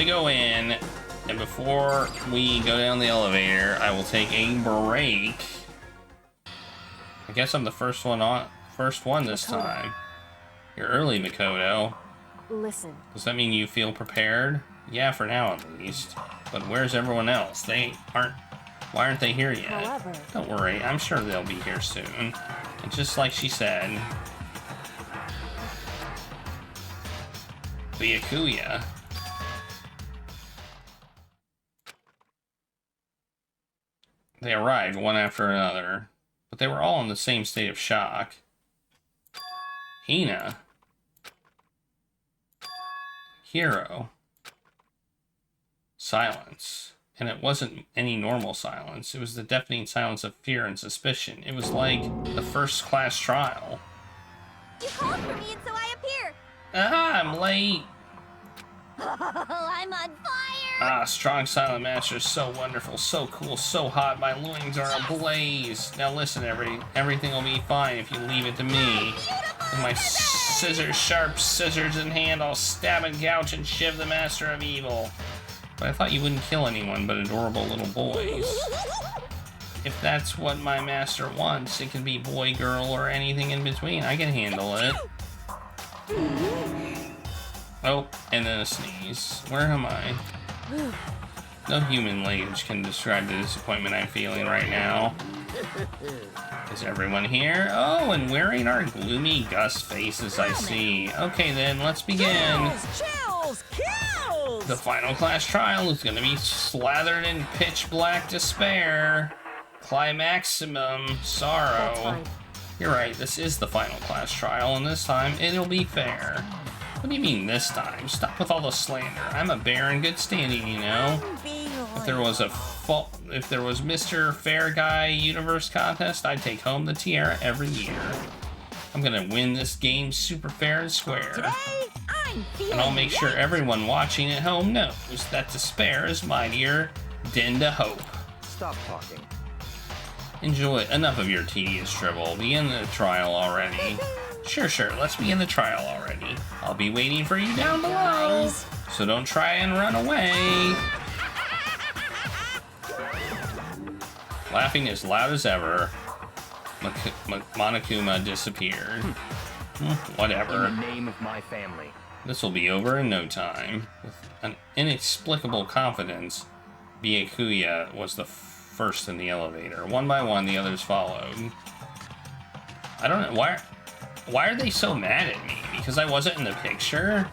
go in, and before we go down the elevator, I will take a break. I guess I'm the first one this time. You're early, Makoto. Listen. Does that mean you feel prepared? Yeah, for now at least. But where's everyone else? Why aren't they here yet? However, don't worry, I'm sure they'll be here soon. And just like she said, Byakuya. They arrived one after another, but they were all in the same state of shock. Hina. Hiro. Silence. And it wasn't any normal silence. It was the deafening silence of fear and suspicion. It was like the first class trial. You called for me and so I appear. Ah, I'm late. I'm on fire. Ah, strong silent master, so wonderful, so cool, so hot. My loins are ablaze. Now listen, everything will be fine if you leave it to me. With my sharp scissors in hand, I'll stab and gouge and shiv the master of evil. But I thought you wouldn't kill anyone but adorable little boys. If that's what my master wants, it can be boy, girl, or anything in between. I can handle it. Oh, and then a sneeze. Where am I? No human language can describe the disappointment I'm feeling right now. Is everyone here? Oh, and wearing our gloomy Gus faces, I see. Okay then, let's begin. Chills, kills. The final class trial is gonna be slathered in pitch black despair. Climaximum sorrow. You're right, this is the final class trial, and this time it'll be fair. What do you mean this time? Stop with all the slander. I'm a bear in good standing, you know. If there was Mr. Fair Guy Universe contest, I'd take home the tiara every year. I'm gonna win this game super fair and square. Today, I'm feeling And I'll make sure everyone watching at home knows that despair is mightier than to hope. Stop talking. Enjoy. Enough of your tedious dribble. Begin the trial already. Sure, let's begin the trial already. I'll be waiting for you down below. So don't try and run away. Laughing as loud as ever, Monokuma disappeared. Whatever. In the name of my family. This will be over in no time. With an inexplicable confidence, Byakuya was the first in the elevator. One by one, the others followed. I don't know, why are they so mad at me? Because I wasn't in the picture?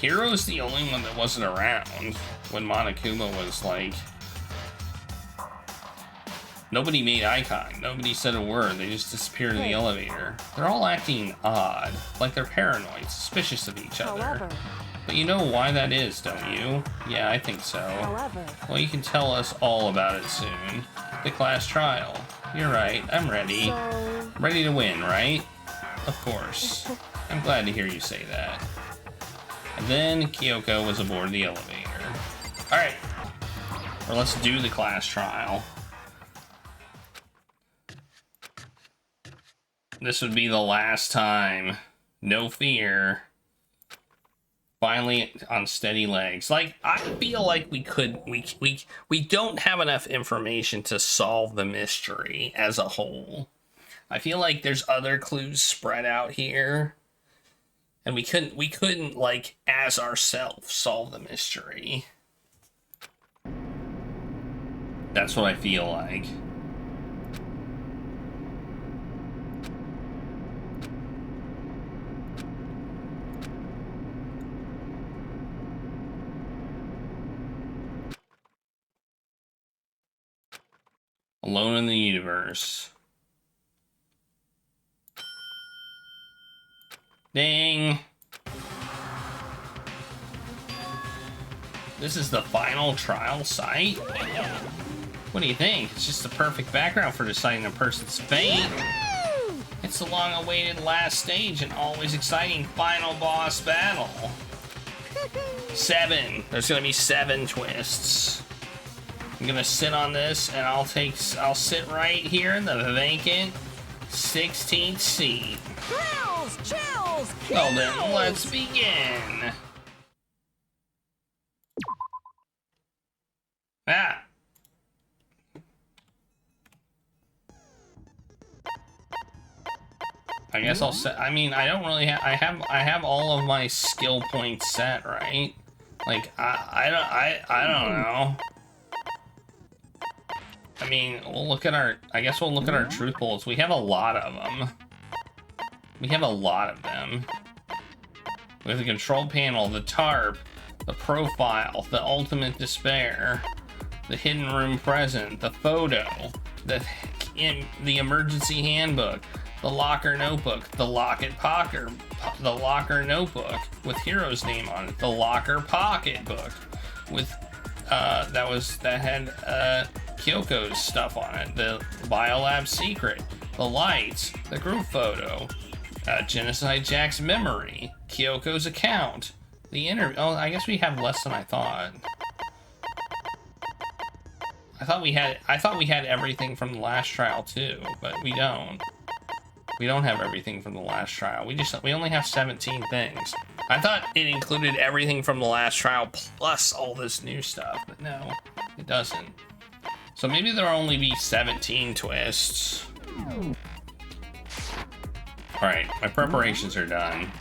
Hiro's the only one that wasn't around when Monokuma was like... Nobody made eye contact. Nobody said a word. They just disappeared in the elevator. They're all acting odd. Like they're paranoid, suspicious of each other. However, but you know why that is, don't you? Yeah, I think so. however, Well, you can tell us all about it soon. The class trial. You're right, I'm ready. so Ready to win, right? Of course. I'm glad to hear you say that. And then Kyoko was aboard the elevator. Alright. Or let's do the class trial. This would be the last time. No fear. Finally on steady legs. Like, I feel like we don't have enough information to solve the mystery as a whole. I feel like there's other clues spread out here. And we couldn't like as ourselves solve the mystery. That's what I feel like. Alone in the universe. Ding! This is the final trial site? What do you think? It's just the perfect background for deciding a person's fate. It's the long-awaited last stage and always exciting final boss battle. 7. There's gonna be 7 twists. I'm gonna sit on this and I'll sit right here in the vacant 16th seat. Chills! Chills! Well then, Chills! let's begin. Ah. I guess I'll set. I mean, I don't really have. I have all of my skill points set, right? Like I don't know. I mean, we'll look at our. I guess we'll look at our truth bullets. We have a lot of them. We have a lot of them. We have the control panel, the tarp, the profile, the ultimate despair, the hidden room present, the photo, the emergency handbook, the locker notebook, the locket pocket, the locker notebook with hero's name on it, the locker pocketbook with that had Kyoko's stuff on it, the biolab secret, the lights, the group photo, Genocide Jack's memory, Kyoko's account, the interview. Oh, I guess we have less than I thought. I thought we had everything from the last trial too, but we don't. We don't have everything from the last trial. We only have 17 things. I thought it included everything from the last trial plus all this new stuff, but no, it doesn't. So maybe there'll only be 17 twists. Alright, my preparations are done.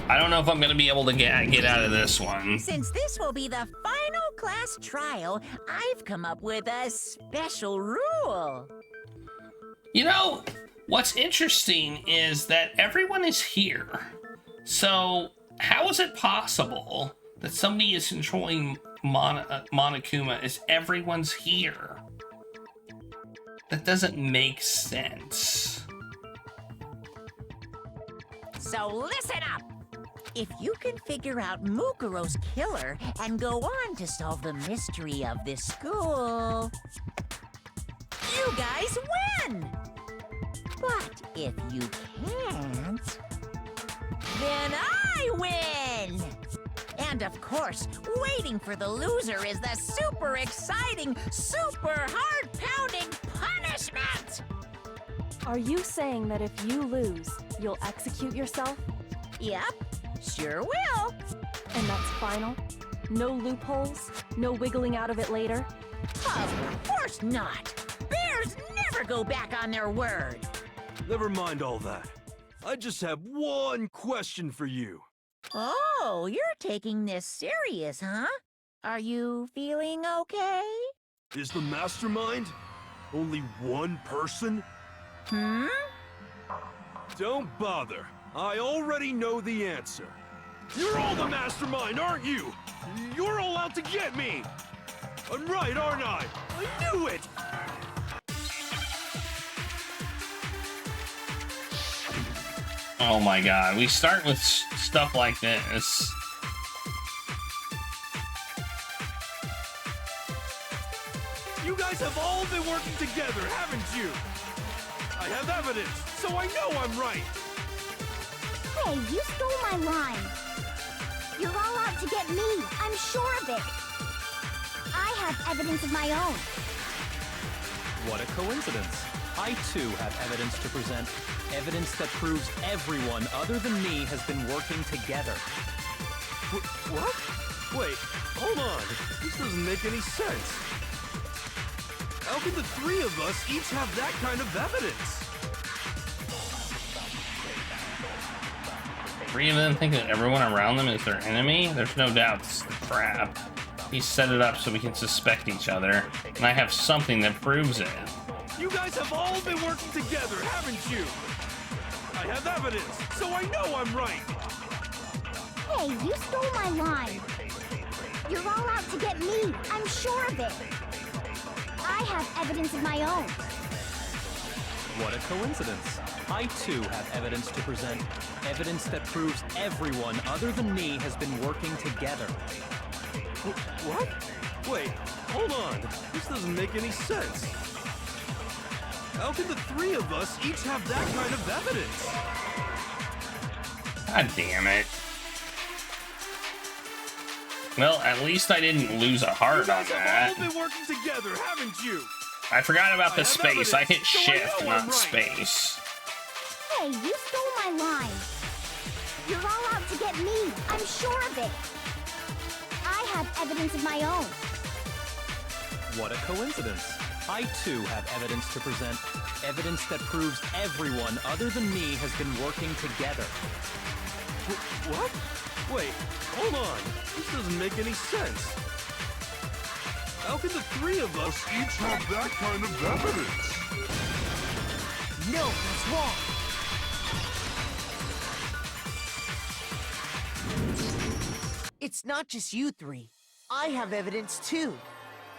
I don't know if I'm gonna be able to get out of this one. Since this will be the final class trial, I've come up with a special rule. You know, what's interesting is that everyone is here. So, how is it possible that somebody is controlling Monokuma as everyone's here? That doesn't make sense. So listen up! If you can figure out Mukuro's killer and go on to solve the mystery of this school, you guys win! But if you can't, then I win! And of course, waiting for the loser is the super exciting, super heart-pounding punishment! Are you saying that if you lose, you'll execute yourself? Yep, sure will. And that's final? No loopholes? No wiggling out of it later? Of course not! Bears never go back on their word! Never mind all that. I just have one question for you. Oh, you're taking this serious, huh? Are you feeling okay? Is the mastermind only one person? Hmm? Don't bother. I already know the answer. You're all the mastermind, aren't you? You're all out to get me! I'm right, aren't I? I knew it! Oh my god, we start with stuff like this. You guys have all been working together, haven't you? I have evidence, so I know I'm right. Hey, you stole my line. You're all out to get me. I'm sure of it. I have evidence of my own. What a coincidence. I too have evidence to present. Evidence that proves everyone other than me has been working together. What? Wait, hold on. This doesn't make any sense. How can the three of us each have that kind of evidence? Three of them think that everyone around them is their enemy? There's no doubt this is the trap. He set it up so we can suspect each other, and I have something that proves it. You guys have all been working together, haven't you? I have evidence, so I know I'm right. Hey, you stole my line. You're all out to get me. I'm sure of it. I have evidence of my own. What a coincidence. I too have evidence to present. Evidence that proves everyone other than me has been working together. What? Wait, hold on. This doesn't make any sense. How can the three of us each have that kind of evidence? God damn it. Well, at least I didn't lose a heart on You guys have that. all been working together, haven't you? I forgot about the I have space. I hit evidence, so I shift, know I'm not right. space. Hey, you stole my line. You're all out to get me. I'm sure of it. I have evidence of my own. What a coincidence. I too have evidence to present. Evidence that proves everyone other than me has been working together. What? Wait, hold on. This doesn't make any sense. How can the three of us each have that kind of evidence? No, that's wrong. It's not just you three. I have evidence too.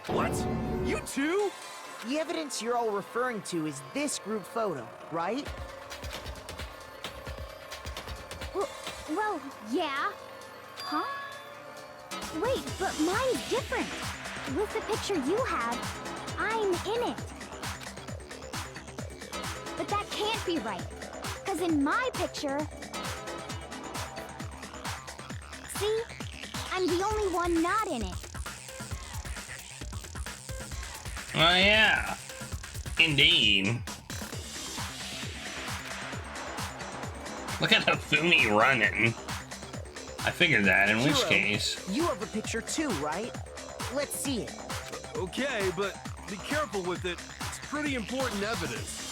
What? You too? The evidence you're all referring to is this group photo, right? Well, yeah. Huh? Wait, but mine's different. With the picture you have, I'm in it. But that can't be right. Because in my picture... See? I'm the only one not in it. Oh yeah, indeed. Look at Hifumi running. I figured that, in which Hero, case... You have a picture too, right? Let's see it. Okay, but be careful with it. It's pretty important evidence.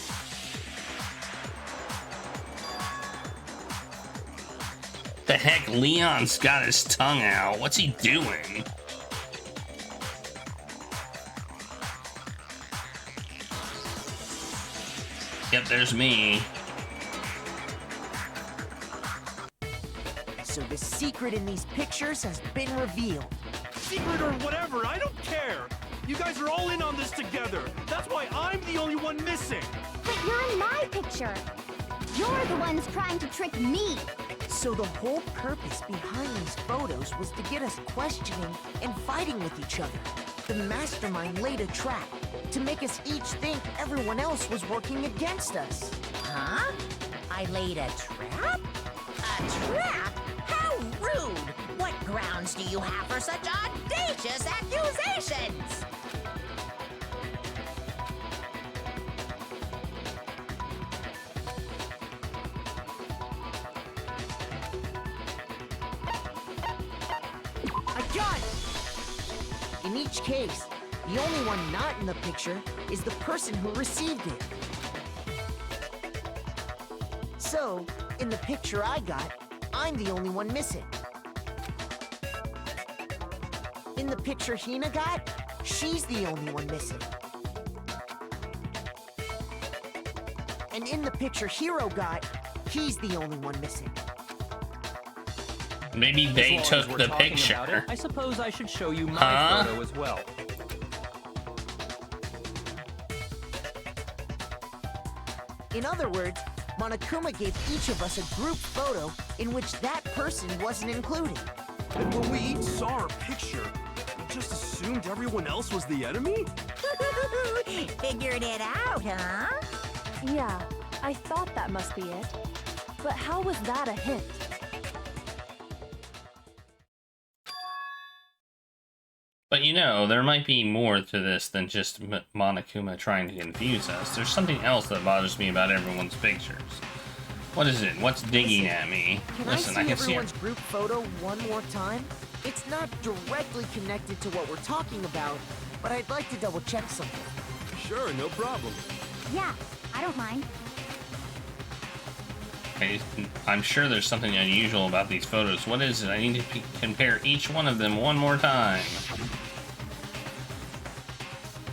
The heck, Leon's got his tongue out. What's he doing? Yep, there's me. So the secret in these pictures has been revealed. Secret or whatever, I don't care. You guys are all in on this together. That's why I'm the only one missing. But you're in my picture. You're the ones trying to trick me. So the whole purpose behind these photos was to get us questioning and fighting with each other. The mastermind laid a trap to make us each think everyone else was working against us. Huh? I laid a trap? A trap? How rude! What grounds do you have for such audacious accusations? I got it! In each case, the only one not in the picture is the person who received it. So, in the picture I got, I'm the only one missing. In the picture Hina got, she's the only one missing. And in the picture Hero got, he's the only one missing. Maybe they As long as took we're the talking picture. about it, I suppose I should show you my Huh? photo as well. In other words, Monokuma gave each of us a group photo in which that person wasn't included. And when we each saw our picture, we just assumed everyone else was the enemy? Figured it out, huh? Yeah, I thought that must be it. But how was that a hint? But you know, there might be more to this than just Monokuma trying to confuse us. There's something else that bothers me about everyone's pictures. What is it? What's digging at me? Listen, I I see can see it. everyone's group photo one more time? It's not directly connected to what we're talking about, but I'd like to double check something. Sure, no problem. Yeah, I don't mind. I'm sure there's something unusual about these photos. What is it? I need to compare each one of them one more time.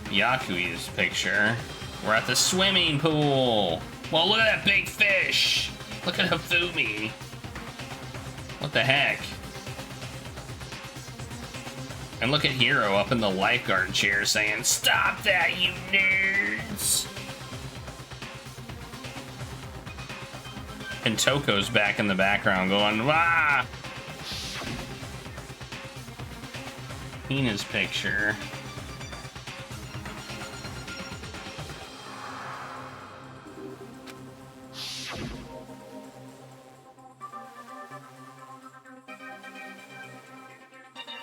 Yakui's picture. We're at the swimming pool. Well, look at that big fish. Look at Hifumi. What the heck? And look at Hiro up in the lifeguard chair saying, "Stop that, you nerds!" And Toko's back in the background going, "Wah!" Hina's picture.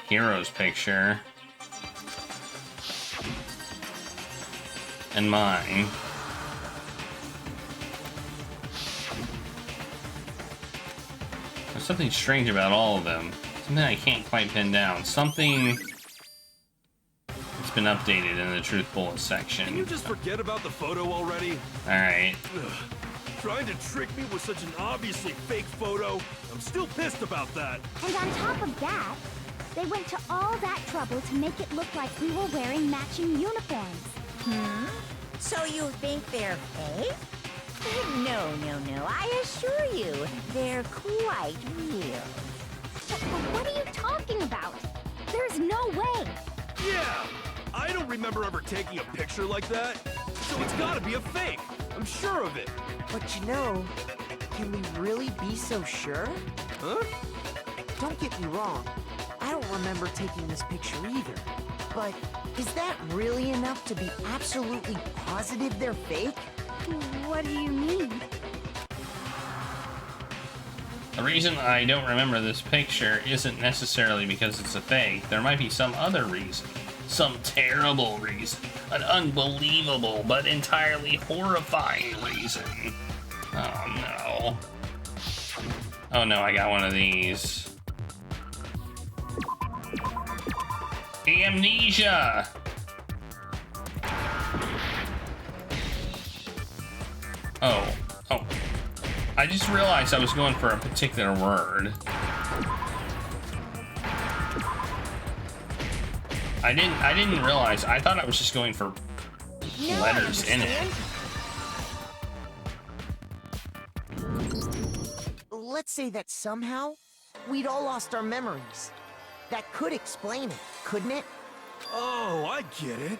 Hero's picture. And mine. There's something strange about all of them. Something I can't quite pin down. Something that's been updated in the truth bullet section. Can you just forget about the photo already? Alright. Trying to trick me with such an obviously fake photo? I'm still pissed about that. And on top of that, they went to all that trouble to make it look like we were wearing matching uniforms. So you think they're fake? No, no, no. I assure you, they're quite real. But what are you talking about? There's no way. Yeah! I don't remember ever taking a picture like that. So it's gotta be a fake. I'm sure of it. But you know, can we really be so sure? Huh? Don't get me wrong, I don't remember taking this picture either. But is that really enough to be absolutely positive they're fake? What do you mean? The reason I don't remember this picture isn't necessarily because it's a fake. There might be some other reason. Some terrible reason. An unbelievable but entirely horrifying reason. Oh no. Oh no, I got one of these. Amnesia! Oh. I just realized I was going for a particular word. I didn't realize. I thought I was just going for letters in it. Let's say that somehow we'd all lost our memories. That could explain it, couldn't it? Oh, I get it.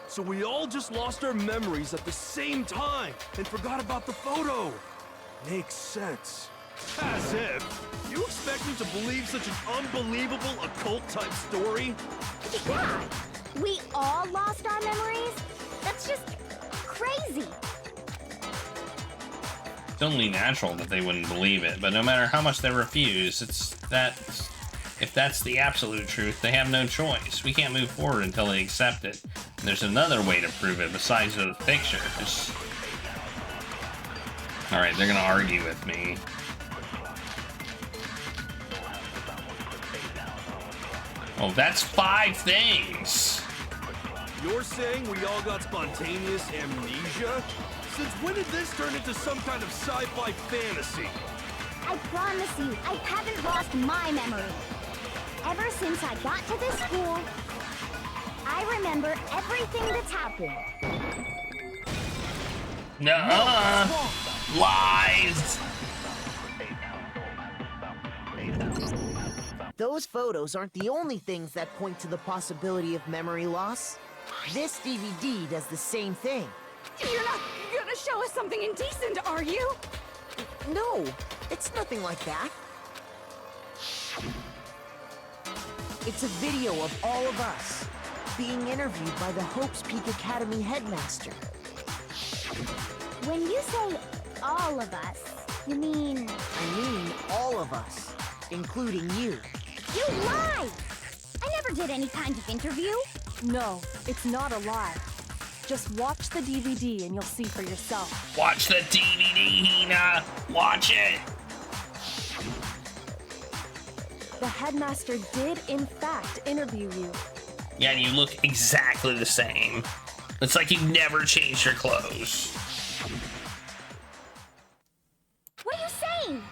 So we all just lost our memories at the same time and forgot about the photo. Makes sense. As if. You expect me to believe such an unbelievable occult-type story? Yeah, we all lost our memories? That's just crazy. It's only natural that they wouldn't believe it, but no matter how much they refuse, if that's the absolute truth, they have no choice. We can't move forward until they accept it. And there's another way to prove it besides the picture. Alright, they're gonna argue with me. Oh, that's 5 things! You're saying we all got spontaneous amnesia? Since when did this turn into some kind of sci-fi fantasy? I promise you, I haven't lost my memory. Ever since I got to this school, I remember everything that's happened. Nuh-uh! Lies! Those photos aren't the only things that point to the possibility of memory loss. This DVD does the same thing. You're not gonna show us something indecent, are you? No, it's nothing like that. It's a video of all of us being interviewed by the Hope's Peak Academy headmaster. When you say all of us, you mean... I mean all of us, including you. You lied! I never did any kind of interview. No, it's not a lie. Just watch the DVD and you'll see for yourself. Watch the DVD, Hina! Watch it! The headmaster did, in fact, interview you. Yeah, and you look exactly the same. It's like you've never changed your clothes. What are you saying?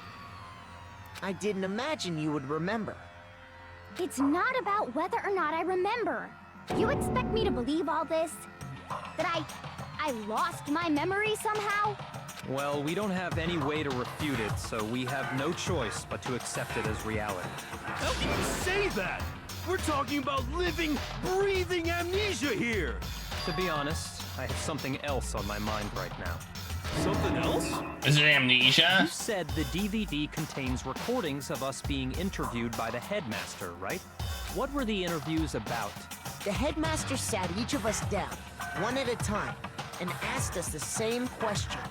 I didn't imagine you would remember. It's not about whether or not I remember. You expect me to believe all this? That I lost my memory somehow? Well, we don't have any way to refute it, so we have no choice but to accept it as reality. How can you say that? We're talking about living, breathing amnesia here! To be honest, I have something else on my mind right now. Something else? Is it amnesia? You said the DVD contains recordings of us being interviewed by the headmaster, right? What were the interviews about? The headmaster sat each of us down, one at a time, and asked us the same question.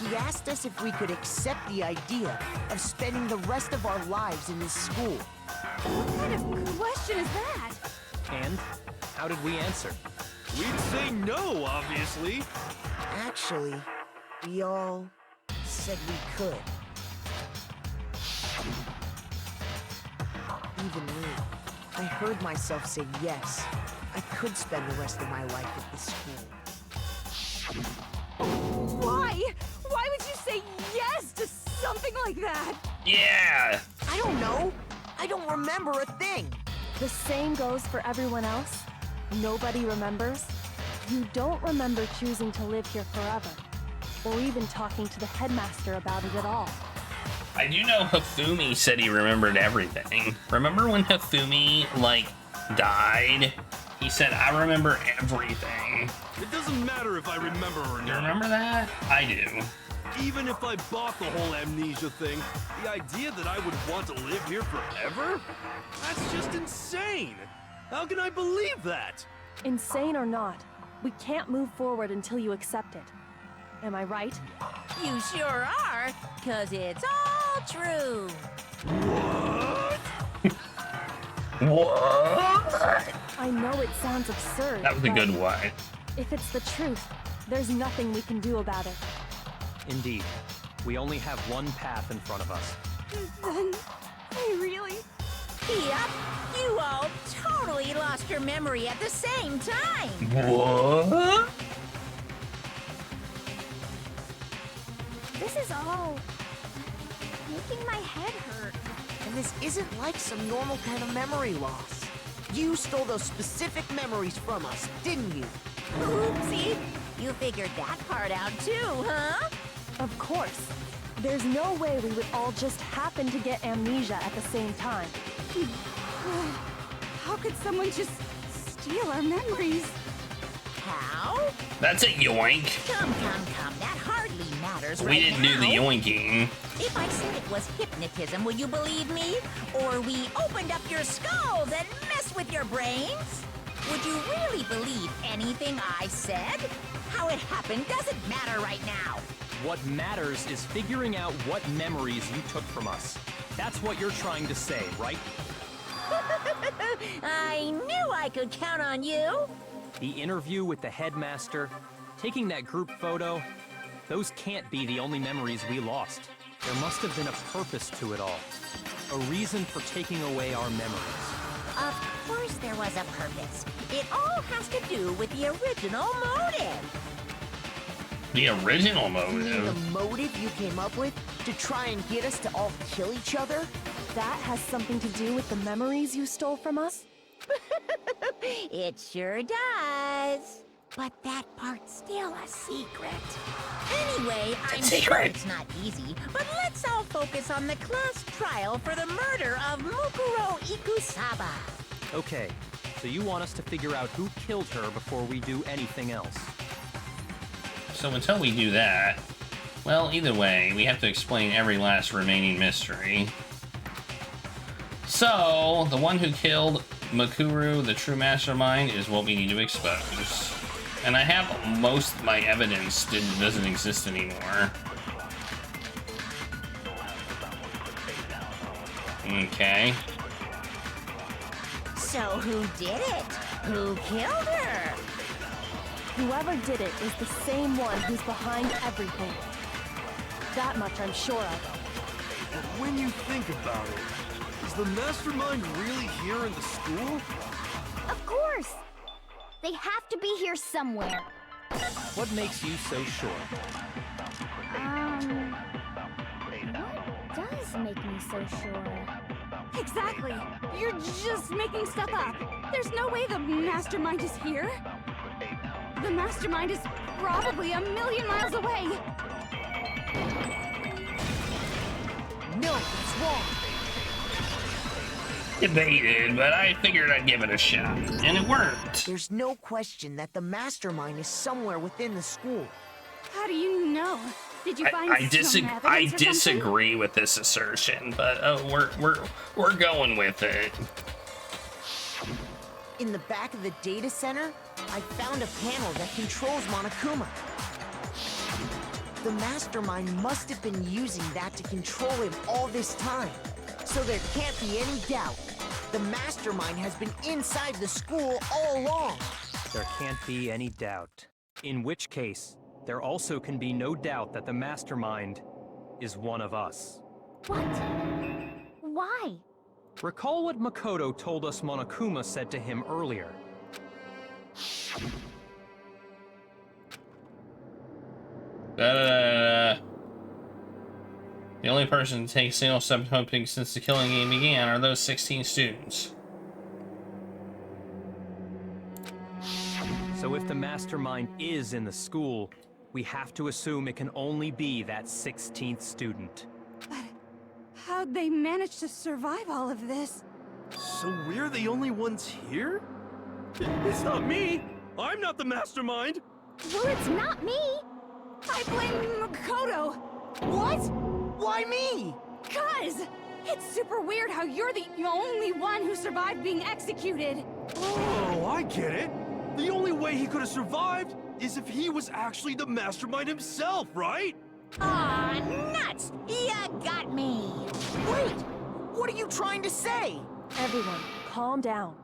He asked us if we could accept the idea of spending the rest of our lives in this school. What kind of question is that? And how did we answer? We'd say no, obviously. Actually, we all said we could. even me. I heard myself say yes. I could spend the rest of my life at this school. Why? Why would you say yes to something like that? Yeah! I don't know. I don't remember a thing. The same goes for everyone else. Nobody remembers. You don't remember choosing to live here forever, or even talking to the headmaster about it at all. I do know Hifumi said he remembered everything. Remember when Hifumi, like, died? He said, I remember everything. It doesn't matter if I remember or You not. remember that? I do. Even if I bought the whole amnesia thing, the idea that I would want to live here forever? That's just insane! How can I believe that? Insane or not, we can't move forward until you accept it. Am I right? You sure are, 'cause it's all true. What? I know it sounds absurd. That was a but good one. If it's the truth, there's nothing we can do about it. Indeed. We only have one path in front of us. Then, I really... Yep, you all totally lost your memory at the same time. What? This is all making my head hurt. And this isn't like some normal kind of memory loss. You stole those specific memories from us, didn't you? Oopsie, you figured that part out too, huh? Of course. There's no way we would all just happen to get amnesia at the same time. How could someone just steal our memories? How? That's a yoink. Come, that hardly matters We right didn't do the now. yoinking. If I said it was hypnotism, will you believe me? Or we opened up your skulls and messed with your brains? Would you really believe anything I said? How it happened doesn't matter right now. What matters is figuring out what memories you took from us. That's what you're trying to say, right? I knew I could count on you. The interview with the headmaster, taking that group photo, those can't be the only memories we lost. There must have been a purpose to it all. A reason for taking away our memories. Of course there was a purpose. It all has to do with the original motive. The original You mean the motive. motive you came up with to try and get us to all kill each other? That has something to do with the memories you stole from us? It sure does. But that part's still a secret. Anyway, I'm sure secret. it's not easy, but let's all focus on the class trial for the murder of Mukuro Ikusaba. Okay, so you want us to figure out who killed her before we do anything else. So until we do that, well, either way, we have to explain every last remaining mystery. So, the one who killed Mukuro, the true mastermind, is what we need to expose. And I have most of my evidence doesn't exist anymore. Okay. So who did it? Who killed her? Whoever did it is the same one who's behind everything. That much I'm sure of. But when you think about it, is the mastermind really here in the school? Of course! They have to be here somewhere. What makes you so sure? What does make me so sure? Exactly. You're just making stuff up. There's no way the mastermind is here. The mastermind is probably a million miles away. No, it's wrong. Debated, but I figured I'd give it a shot. And it worked. There's no question that the mastermind is somewhere within the school. How do you know? Did you find I some evidence or something? disagree with this assertion, but we're going with it. In the back of the data center, I found a panel that controls Monokuma. The mastermind must have been using that to control him all this time. So there can't be any doubt. The mastermind has been inside the school all along. There can't be any doubt. In which case, there also can be no doubt that the mastermind is one of us. What? Why? Recall what Makoto told us Monokuma said to him earlier. The only person to take a single step hoping since the killing game began are those 16 students. So if the mastermind is in the school, we have to assume it can only be that 16th student. But how'd they manage to survive all of this? So we're the only ones here? It's not me! I'm not the mastermind! Well, it's not me. I blame Makoto. What? Why me? 'Cause it's super weird how you're the only one who survived being executed. Oh, I get it! The only way he could have survived is if he was actually the mastermind himself, right? Aw, nuts! You got me! Wait! What are you trying to say? Everyone, calm down.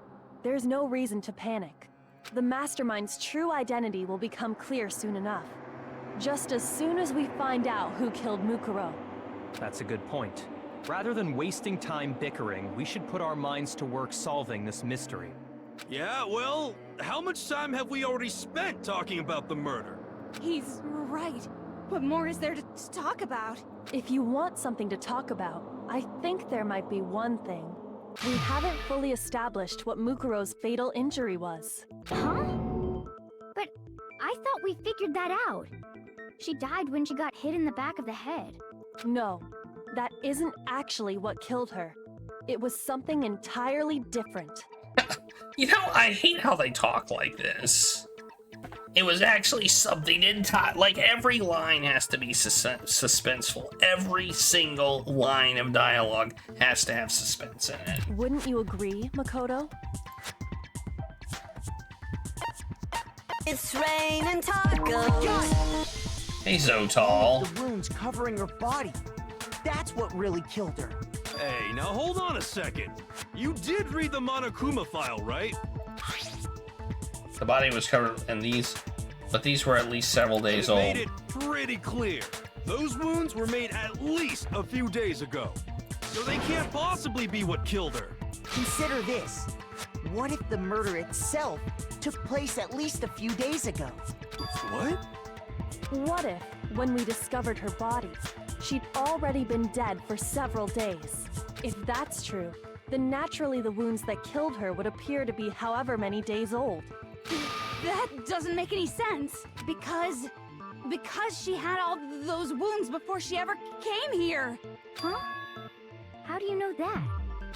There's no reason to panic. The mastermind's true identity will become clear soon enough. Just as soon as we find out who killed Mukuro. That's a good point. Rather than wasting time bickering, we should put our minds to work solving this mystery. Yeah, well, how much time have we already spent talking about the murder? He's right. What more is there to talk about? If you want something to talk about, I think there might be one thing. We haven't fully established what Mukuro's fatal injury was. Huh? But I thought we figured that out. She died when she got hit in the back of the head. No, that isn't actually what killed her. It was something entirely different. You know, I hate how they talk like this. It was actually something like every line has to be suspenseful. Every single line of dialogue has to have suspense in it. Wouldn't you agree, Makoto? It's raining tacos. Hey, Zotal. The wounds covering her body. That's what really killed her. Hey, now hold on a second. You did read the Monokuma file, right? The body was covered in these, but these were at least several days old. Made it pretty clear. Those wounds were made at least a few days ago. So they can't possibly be what killed her. Consider this. What if the murder itself took place at least a few days ago? What? What if, when we discovered her body, she'd already been dead for several days? If that's true, then naturally the wounds that killed her would appear to be however many days old. That doesn't make any sense. Because she had all those wounds before she ever came here. Huh? How do you know that?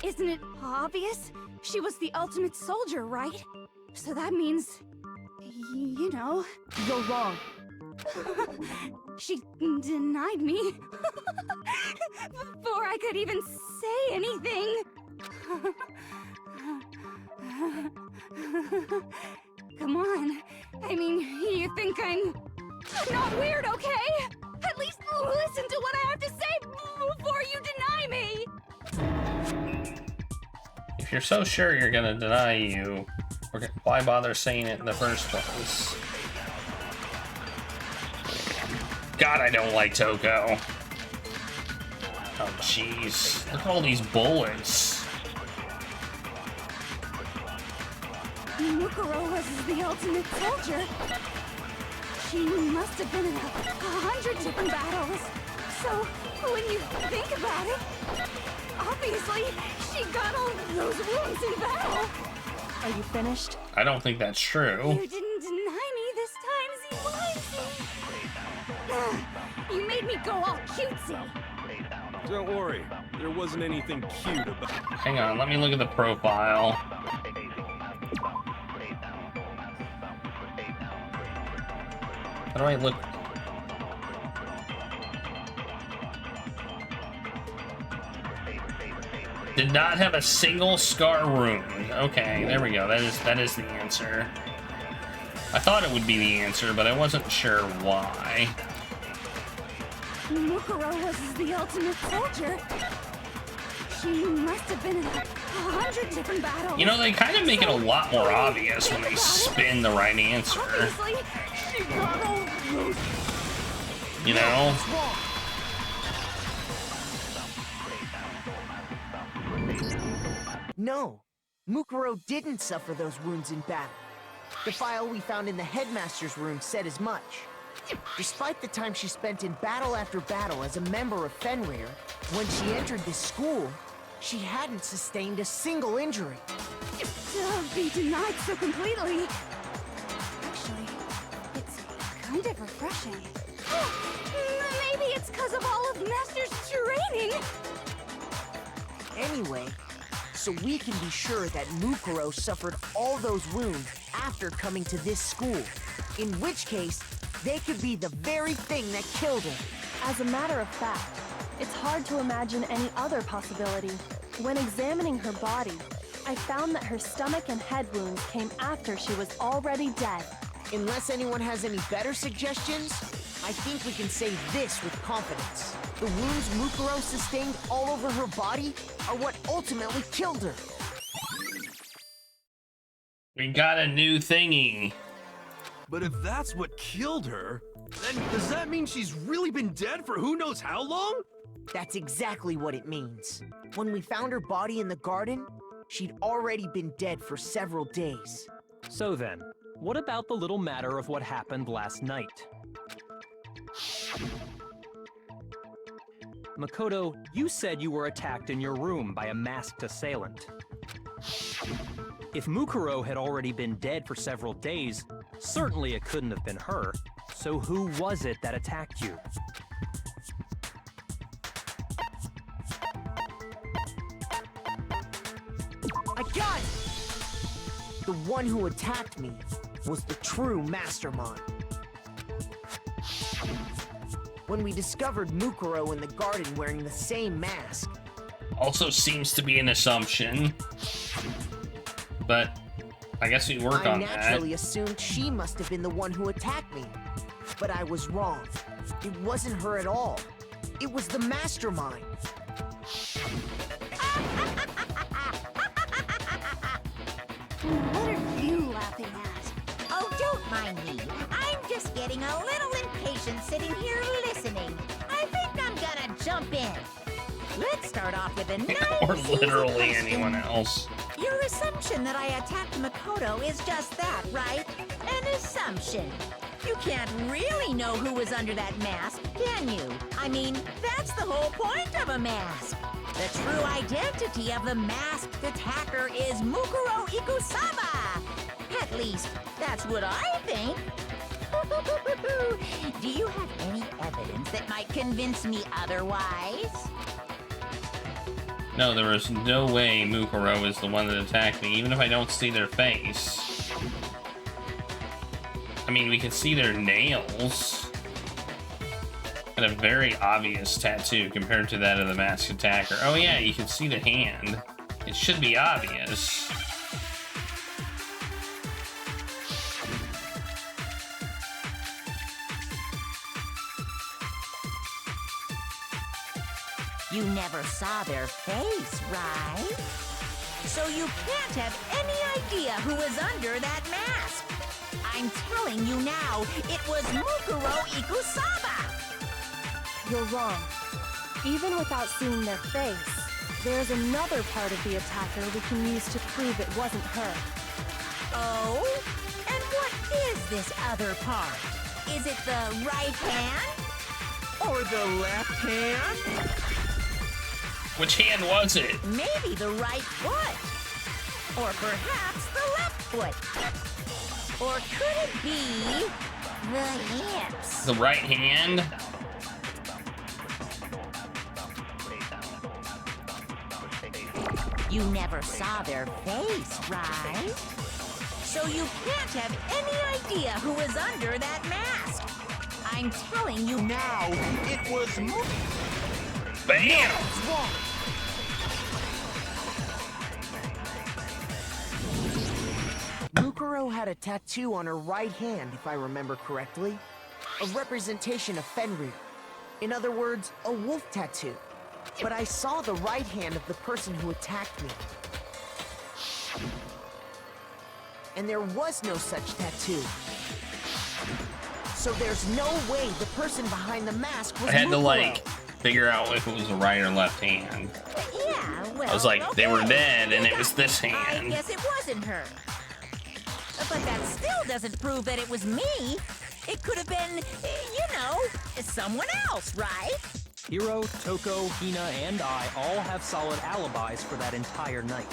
Isn't it obvious? She was the ultimate soldier, right? So that means, you know... You're wrong. She denied me before I could even say anything. Come on. I mean, you think I'm not weird, okay? At least listen to what I have to say before you deny me. If you're so sure you're gonna deny you, why bother saying it in the first place? God, I don't like Toko. Oh, jeez. Look at all these bullets. Mukuro was the ultimate soldier. She must have been in 100 different battles. So, when you think about it, obviously, she got all those wounds in battle. Are you finished? I don't think that's true. You didn't deny me this time, Z-Wise. You made me go all cutesy. Don't worry, there wasn't anything cute about it. Hang on, let me look at the profile. How do I look? Did not have a single scar wound. Okay, there we go. That is the answer. I thought it would be the answer, but I wasn't sure why. Mukuro was the ultimate soldier. She must have been in 100 different battles. You know, they kind of make it a lot more obvious when they spin the right answer. Obviously, she got all those. You know? No, Mukuro didn't suffer those wounds in battle. The file we found in the headmaster's room said as much. Despite the time she spent in battle after battle as a member of Fenrir, when she entered this school, she hadn't sustained a single injury. To be denied so completely. Actually, it's kind of refreshing. Maybe it's because of all of Master's training. Anyway, so we can be sure that Mukuro suffered all those wounds after coming to this school. In which case, they could be the very thing that killed her. As a matter of fact, it's hard to imagine any other possibility. When examining her body, I found that her stomach and head wounds came after she was already dead. Unless anyone has any better suggestions, I think we can say this with confidence. The wounds Mukuro sustained all over her body are what ultimately killed her. We got a new thingy. But if that's what killed her, then does that mean she's really been dead for who knows how long? That's exactly what it means. When we found her body in the garden, she'd already been dead for several days. So then, what about the little matter of what happened last night? Makoto, you said you were attacked in your room by a masked assailant. If Mukuro had already been dead for several days, certainly it couldn't have been her. So who was it that attacked you? I got it! The one who attacked me was the true mastermind. When we discovered Mukuro in the garden wearing the same mask. Also seems to be an assumption. But I guess we work on that. I naturally assumed she must have been the one who attacked me. But I was wrong. It wasn't her at all. It was the mastermind. What are you laughing at? Oh, don't mind me. I'm just getting a little impatient sitting here listening. I think I'm gonna jump in. Let's start off with a nice Or easy literally question. anyone else. Your assumption that I attacked Makoto is just that, right? An assumption. You can't really know who was under that mask, can you? I mean, that's the whole point of a mask. The true identity of the masked attacker is Mukuro Ikusaba. At least, that's what I think. Do you have any evidence that might convince me otherwise? No, there is no way Mukuro is the one that attacked me, even if I don't see their face. I mean, we can see their nails. And a very obvious tattoo compared to that of the masked attacker. Oh yeah, you can see the hand. It should be obvious. You never saw their face, right? So you can't have any idea who was under that mask. I'm telling you now, it was Mukuro Ikusaba. You're wrong. Even without seeing their face, there's another part of the attacker we can use to prove it wasn't her. Oh? And what is this other part? Is it the right hand? Or the left hand? Which hand was it? Maybe the right foot. Or perhaps the left foot. Or could it be the hips? The right hand? You never saw their face, right? So you can't have any idea who was under that mask. I'm telling you now, it was Bam! Mukuro had a tattoo on her right hand, if I remember correctly. A representation of Fenrir. In other words, a wolf tattoo. But I saw the right hand of the person who attacked me. And there was no such tattoo. So there's no way the person behind the mask was I had to, Mukuro. like, figure out if it was the right or left hand. Yeah, Yeah, well, I was like, they were okay. dead, and You it was got this me. hand. I guess it wasn't her. But that still doesn't prove that it was me. It could have been, you know, someone else, right? Hiro, Toko, Hina, and I all have solid alibis for that entire night.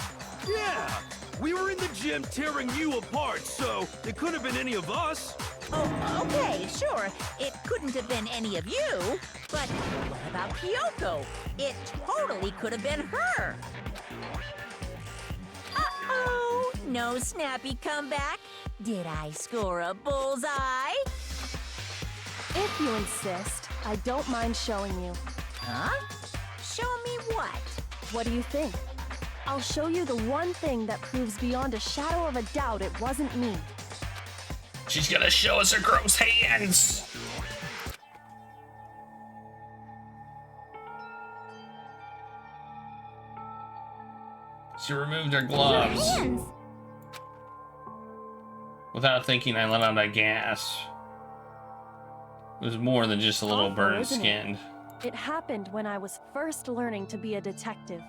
Yeah! We were in the gym tearing you apart, so it could have been any of us. Oh, okay, sure. It couldn't have been any of you. But what about Kyoko? It totally could have been her. Uh-oh, no snappy comeback. Did I score a bullseye? If you insist, I don't mind showing you. Huh? Show me what? What do you think? I'll show you the one thing that proves beyond a shadow of a doubt it wasn't me. She's gonna show us her gross hands. She removed her gloves. Hands! Without thinking, I let out a gasp. It was more than just a little Awful, burned isn't it? skin. It happened when I was first learning to be a detective.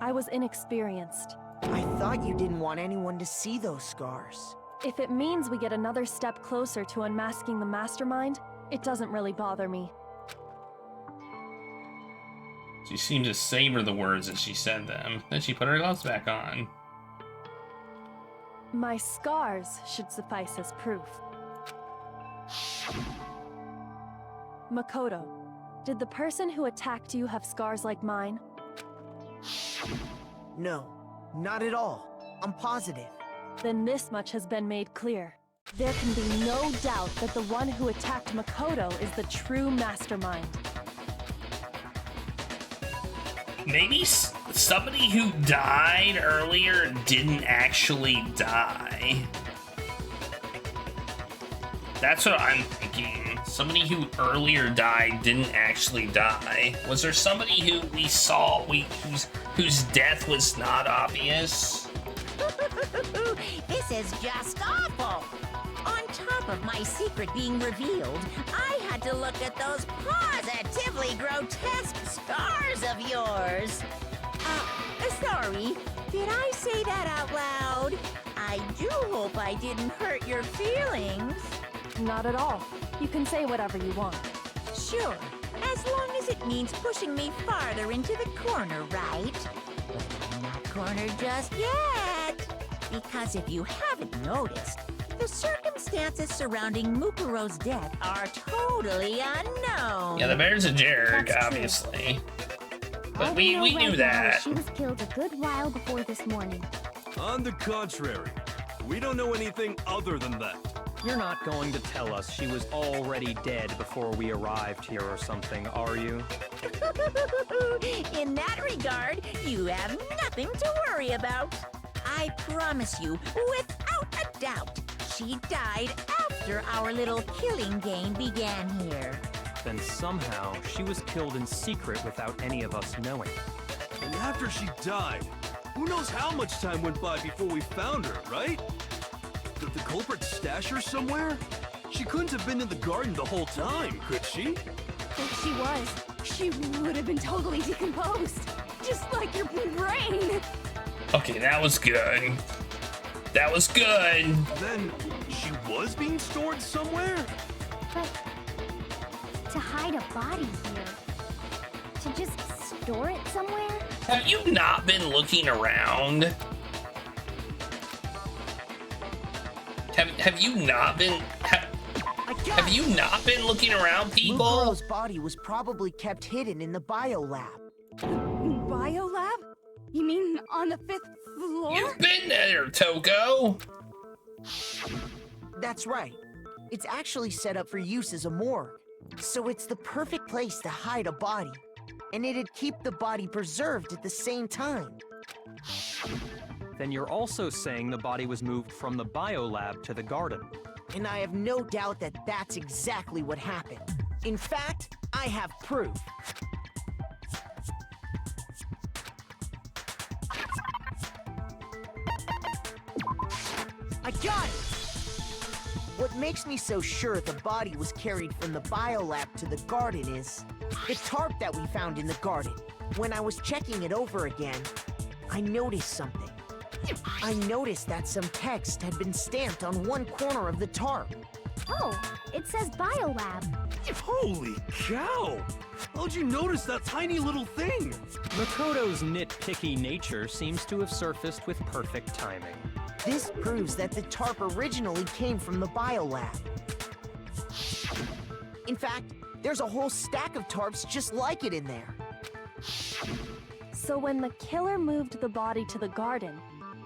I was inexperienced. I thought you didn't want anyone to see those scars. If it means we get another step closer to unmasking the mastermind, it doesn't really bother me. She seemed to savor the words as she said them. Then she put her gloves back on. My scars should suffice as proof. Makoto, did the person who attacked you have scars like mine? No, not at all. I'm positive. Then this much has been made clear. There can be no doubt that the one who attacked Makoto is the true mastermind. Maybe somebody who died earlier didn't actually die. That's what I'm thinking. Somebody who earlier died didn't actually die. Was there somebody who we saw whose death was not obvious? This is just awful. On top of my secret being revealed, I had to look at those positively grotesque scars of yours. Sorry, did I say that out loud? I do hope I didn't hurt your feelings. Not at all. You can say whatever you want. Sure, as long as it means pushing me farther into the corner, right? But I'm not cornered just yet. Because if you haven't noticed, the circumstances surrounding Mukuro's death are totally unknown. Yeah, the bear's a jerk, That's true. obviously. But All we know knew right now that. is she was killed a good while before this morning. On the contrary, we don't know anything other than that. You're not going to tell us she was already dead before we arrived here or something, are you? In that regard, you have nothing to worry about. I promise you, without a doubt, she died after our little killing game began here. Then somehow she was killed in secret without any of us knowing. And after she died, who knows how much time went by before we found her, right? Did the culprit stash her somewhere? She couldn't have been in the garden the whole time, could she? If she was, she would have been totally decomposed. Just like your brain. Okay, that was good. That was good. Then she was being stored somewhere? But to hide a body here, to just store it somewhere? Have you not been looking around? Have you not been have you not been looking around, people? Mukuro's body was probably kept hidden in the biolab. Biolab? You mean on the 5th floor? You've been there, Toko. That's right. It's actually set up for use as a morgue. So it's the perfect place to hide a body. And it'd keep the body preserved at the same time. Then you're also saying the body was moved from the biolab to the garden. And I have no doubt that that's exactly what happened. In fact, I have proof. I got it! What makes me so sure the body was carried from the biolab to the garden is the tarp that we found in the garden. When I was checking it over again, I noticed something. I noticed that some text had been stamped on one corner of the tarp. Oh, it says Biolab. Holy cow! How'd you notice that tiny little thing? Makoto's nitpicky nature seems to have surfaced with perfect timing. This proves that the tarp originally came from the Biolab. In fact, there's a whole stack of tarps just like it in there. So when the killer moved the body to the garden,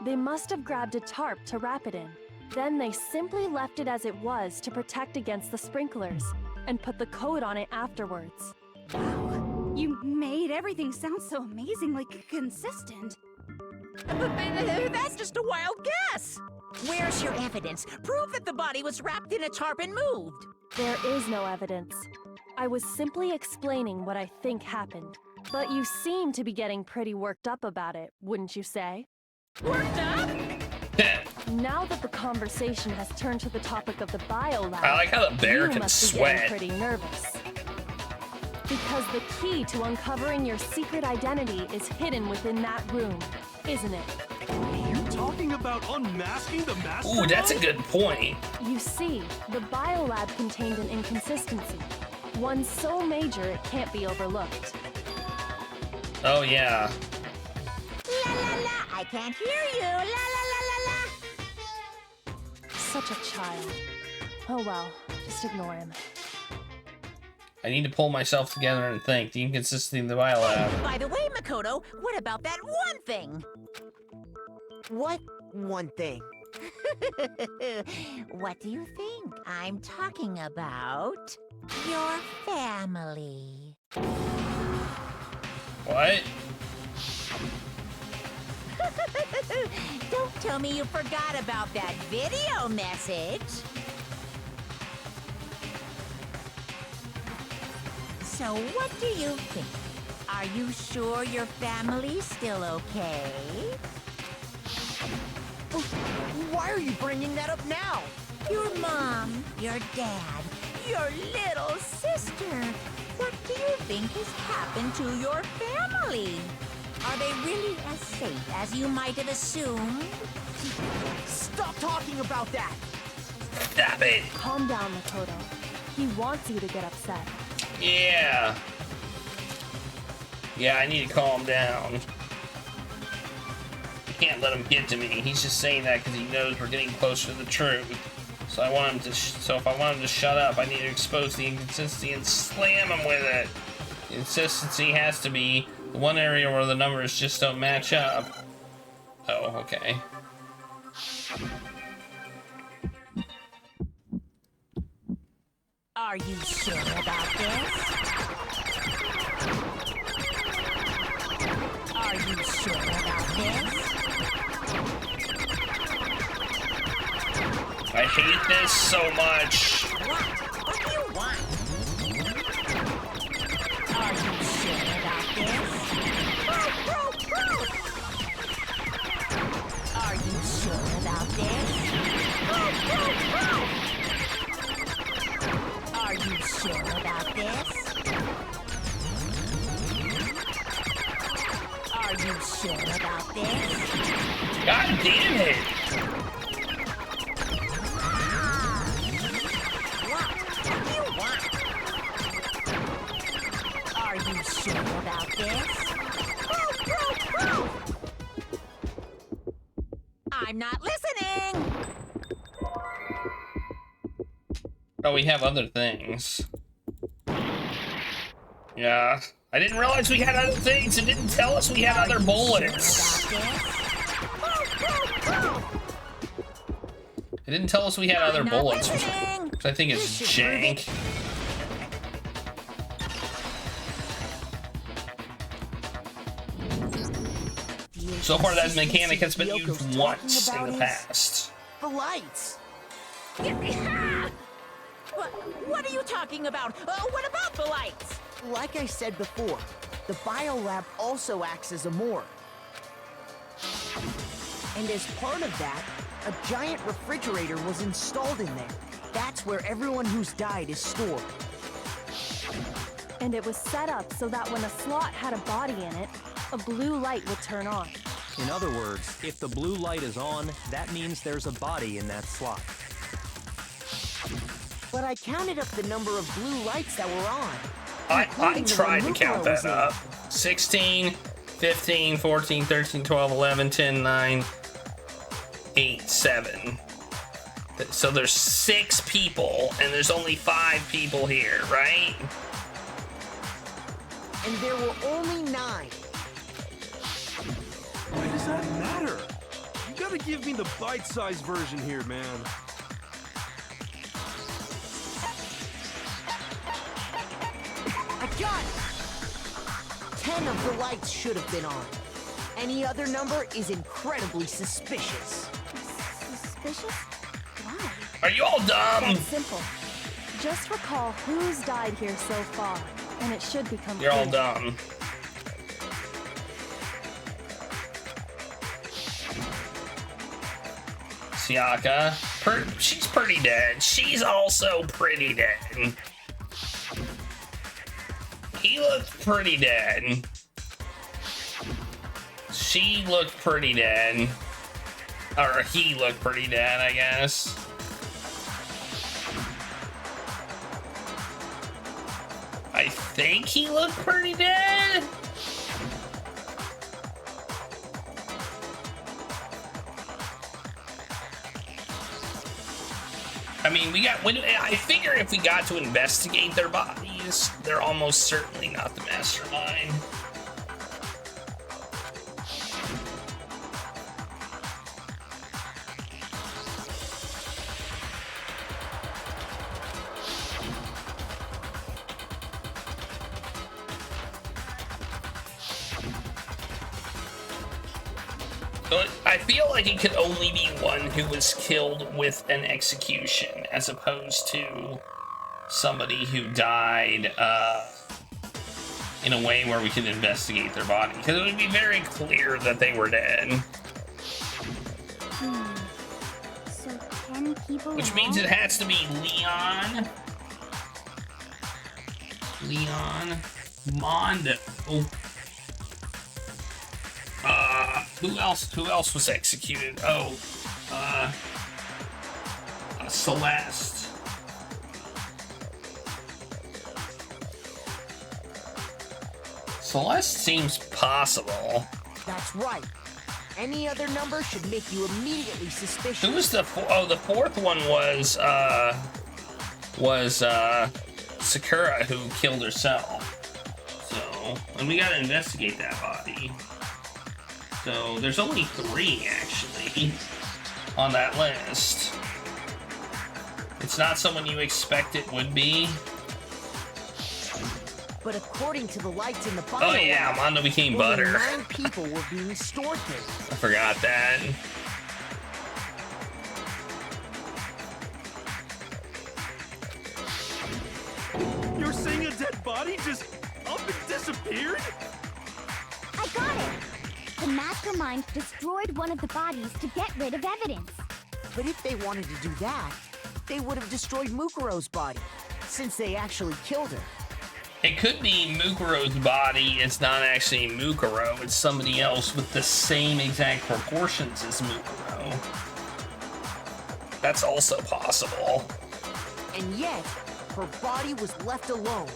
they must have grabbed a tarp to wrap it in. Then they simply left it as it was to protect against the sprinklers, and put the coat on it afterwards. Wow, you made everything sound so amazingly consistent. That's just a wild guess. Where's your evidence? Prove that the body was wrapped in a tarp and moved. There is no evidence. I was simply explaining what I think happened. But you seem to be getting pretty worked up about it, wouldn't you say? Worked up? Now that the conversation has turned to the topic of the biolab, I like how the bear you can must be sweat. getting pretty nervous. Because the key to uncovering your secret identity is hidden within that room, isn't it? You talking about unmasking the mastermind? Ooh, that's a good point. You see, the biolab contained an inconsistency. One so major it can't be overlooked. Oh, yeah. La la la, I can't hear you. La la la la la. Such a child. Oh well, just ignore him. I need to pull myself together and think. The inconsistency in the biolab. By the way, Makoto, what about that one thing? What one thing? What do you think? I'm talking about your family. What? Don't tell me you forgot about that video message. So what do you think? Are you sure your family's still okay? Why are you bringing that up now? Your mom, your dad, your little sister. What do you think has happened to your family? Are they really as safe as you might have assumed? Stop talking about that! Stop it! Calm down, Makoto. He wants you to get upset. Yeah. Yeah, I need to calm down. I can't let him get to me. He's just saying that because he knows we're getting closer to the truth. So I want him to. So if I want him to shut up, I need to expose the inconsistency and slam him with it. The inconsistency has to be the one area where the numbers just don't match up. Oh, okay. Are you sure about this? Are you sure about this? I hate this so much. What do you want? Are you sure about this? Are you sure about this? Are you sure about this? Are you sure about this? God damn it! What do you want? Are you sure about this? I'm not listening! Oh, we have other things. Yeah. I didn't realize we had other things. It didn't tell us we had other bullets. It didn't tell us we had other bullets, which I think is jank. So far, that mechanic has been used once in the past. The lights! What are you talking about? What about the lights? Like I said before, the biolab also acts as a morgue. And as part of that, a giant refrigerator was installed in there. That's where everyone who's died is stored. And it was set up so that when a slot had a body in it, a blue light would turn on. In other words, if the blue light is on, that means there's a body in that slot. But I counted up the number of blue lights that were on. I tried to count that up. 16, 15, 14, 13, 12, 11, 10, 9, 8, 7. So there's 6 people, and there's only 5 people here, right? And there were only 9. Why does that matter? You gotta give me the bite-sized version here, man. I got it! 10 of the lights should have been on. Any other number is incredibly suspicious. Suspicious? Why? Are you all dumb? That's simple. Just recall who's died here so far, and it should become You're all clear. dumb. Siaka, she's pretty dead. She's also pretty dead. He looked pretty dead. She looked pretty dead. Or he looked pretty dead, I guess. I think he looked pretty dead. I mean, I figure if we got to investigate their bodies, they're almost certainly not the mastermind. But I feel like it could only be one who was killed with an execution, as opposed to somebody who died in a way where we can investigate their body. Because it would be very clear that they were dead. So 10 people. Which means it has to be Leon. Mondo. Who else was executed? Oh, Celeste. Celeste seems possible. That's right. Any other number should make you immediately suspicious. Who was the fourth one was Sakura, who killed herself. So, and we gotta investigate that body. So there's only 3 actually on that list. It's not someone you expect it would be. But according to the lights in the bio, Oh yeah, Mondo became butter. 9 people were being stored there. I forgot that. You're saying a dead body just up and disappeared? I got it! The mastermind destroyed one of the bodies to get rid of evidence. But if they wanted to do that, they would have destroyed Mukuro's body, since they actually killed her. It could be Mukuro's body. It's not actually Mukuro. It's somebody else with the same exact proportions as Mukuro. That's also possible. And yet, her body was left alone.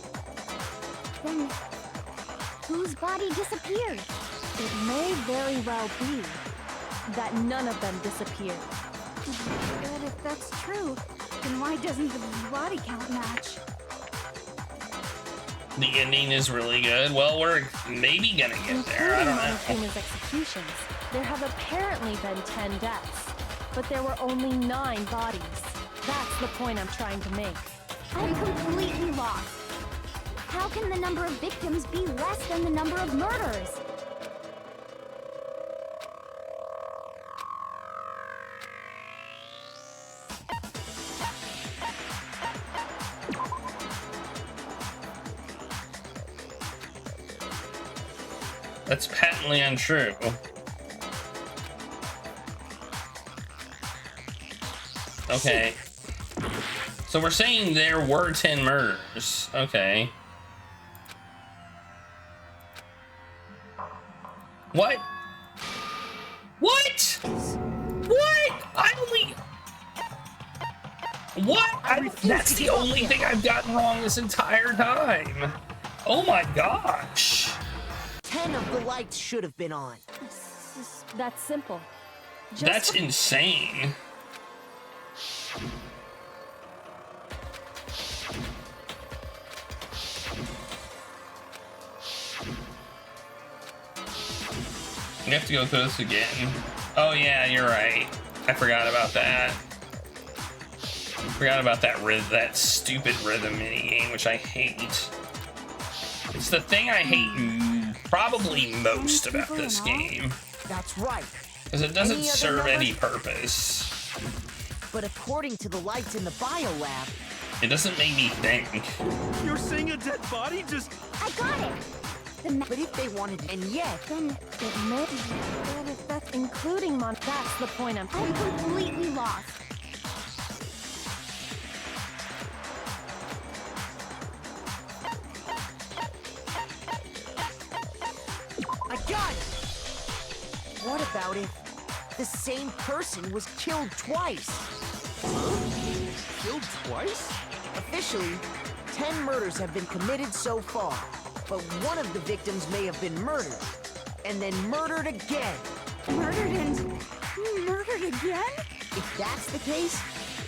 Then, whose body disappeared? It may very well be that none of them disappeared. But if that's true, then why doesn't the body count match? The ending is really good. Well, we're maybe gonna get there. I Including don't one of know. Kuma's executions, there have apparently been 10 deaths, but there were only 9 bodies. That's the point I'm trying to make. I'm completely lost. How can the number of victims be less than the number of murderers? That's patently untrue. Okay. So we're saying there were 10 murders. Okay. What? What? What? I only... What? That's the only thing I've gotten wrong this entire time. Oh my gosh. 10 of the lights should have been on. That's simple. That's insane. You have to go through this again. Oh yeah, you're right. I forgot about that. Forgot about that stupid rhythm minigame, which I hate. It's the thing I hate probably most about this game. That's right. Because it doesn't serve any purpose. But according to the lights in the biolab, it doesn't make me think. You're saying a dead body just... I got it! But if they wanted, and yet, then it may be that if that's including that's the point I'm completely lost. I got it! What about if the same person was killed twice? Killed twice? Officially, 10 murders have been committed so far. But one of the victims may have been murdered, and then murdered again. Murdered and murdered again? If that's the case,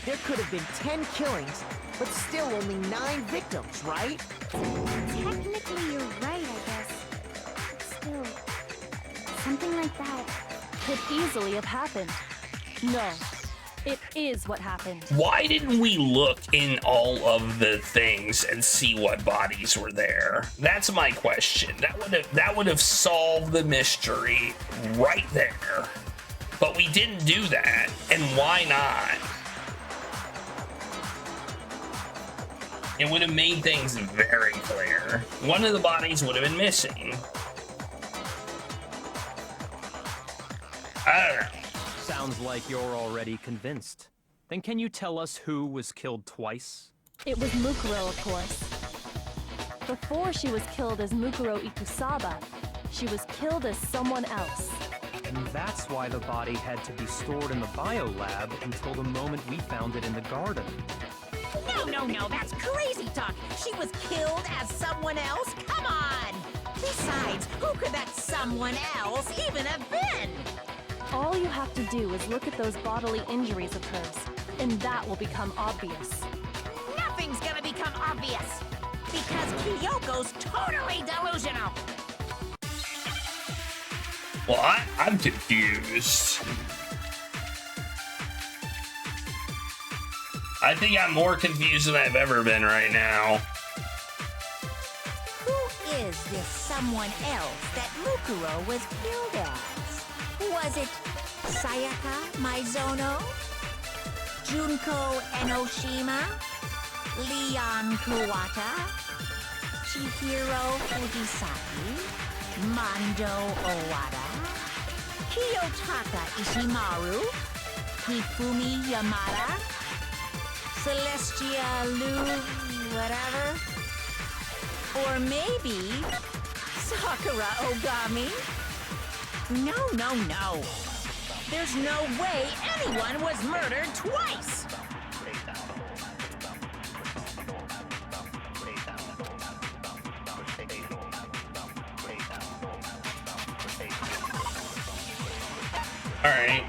there could have been 10 killings, but still only 9 victims, right? Technically, you're right, I guess. But still, something like that could easily have happened. No. It is what happened. Why didn't we look in all of the things and see what bodies were there? That's my question. That would have solved the mystery right there. But we didn't do that, and why not? It would have made things very clear. One of the bodies would have been missing. I don't know. Sounds like you're already convinced. Then can you tell us who was killed twice? It was Mukuro, of course. Before she was killed as Mukuro Ikusaba, she was killed as someone else. And that's why the body had to be stored in the biolab until the moment we found it in the garden. No, that's crazy talk. She was killed as someone else? Come on! Besides, who could that someone else even have been? All you have to do is look at those bodily injuries of hers, and that will become obvious. Nothing's gonna become obvious, because Kyoko's totally delusional. Well, I'm confused. I think I'm more confused than I've ever been right now. Who is this someone else that Mukuro was killed as? Was it Sayaka Maizono? Junko Enoshima? Leon Kuwata? Chihiro Fujisaki? Mondo Owada? Kiyotaka Ishimaru? Hifumi Yamada? Celestia Lu... whatever? Or maybe... Sakura Ogami? No. There's no way anyone was murdered twice! Alright.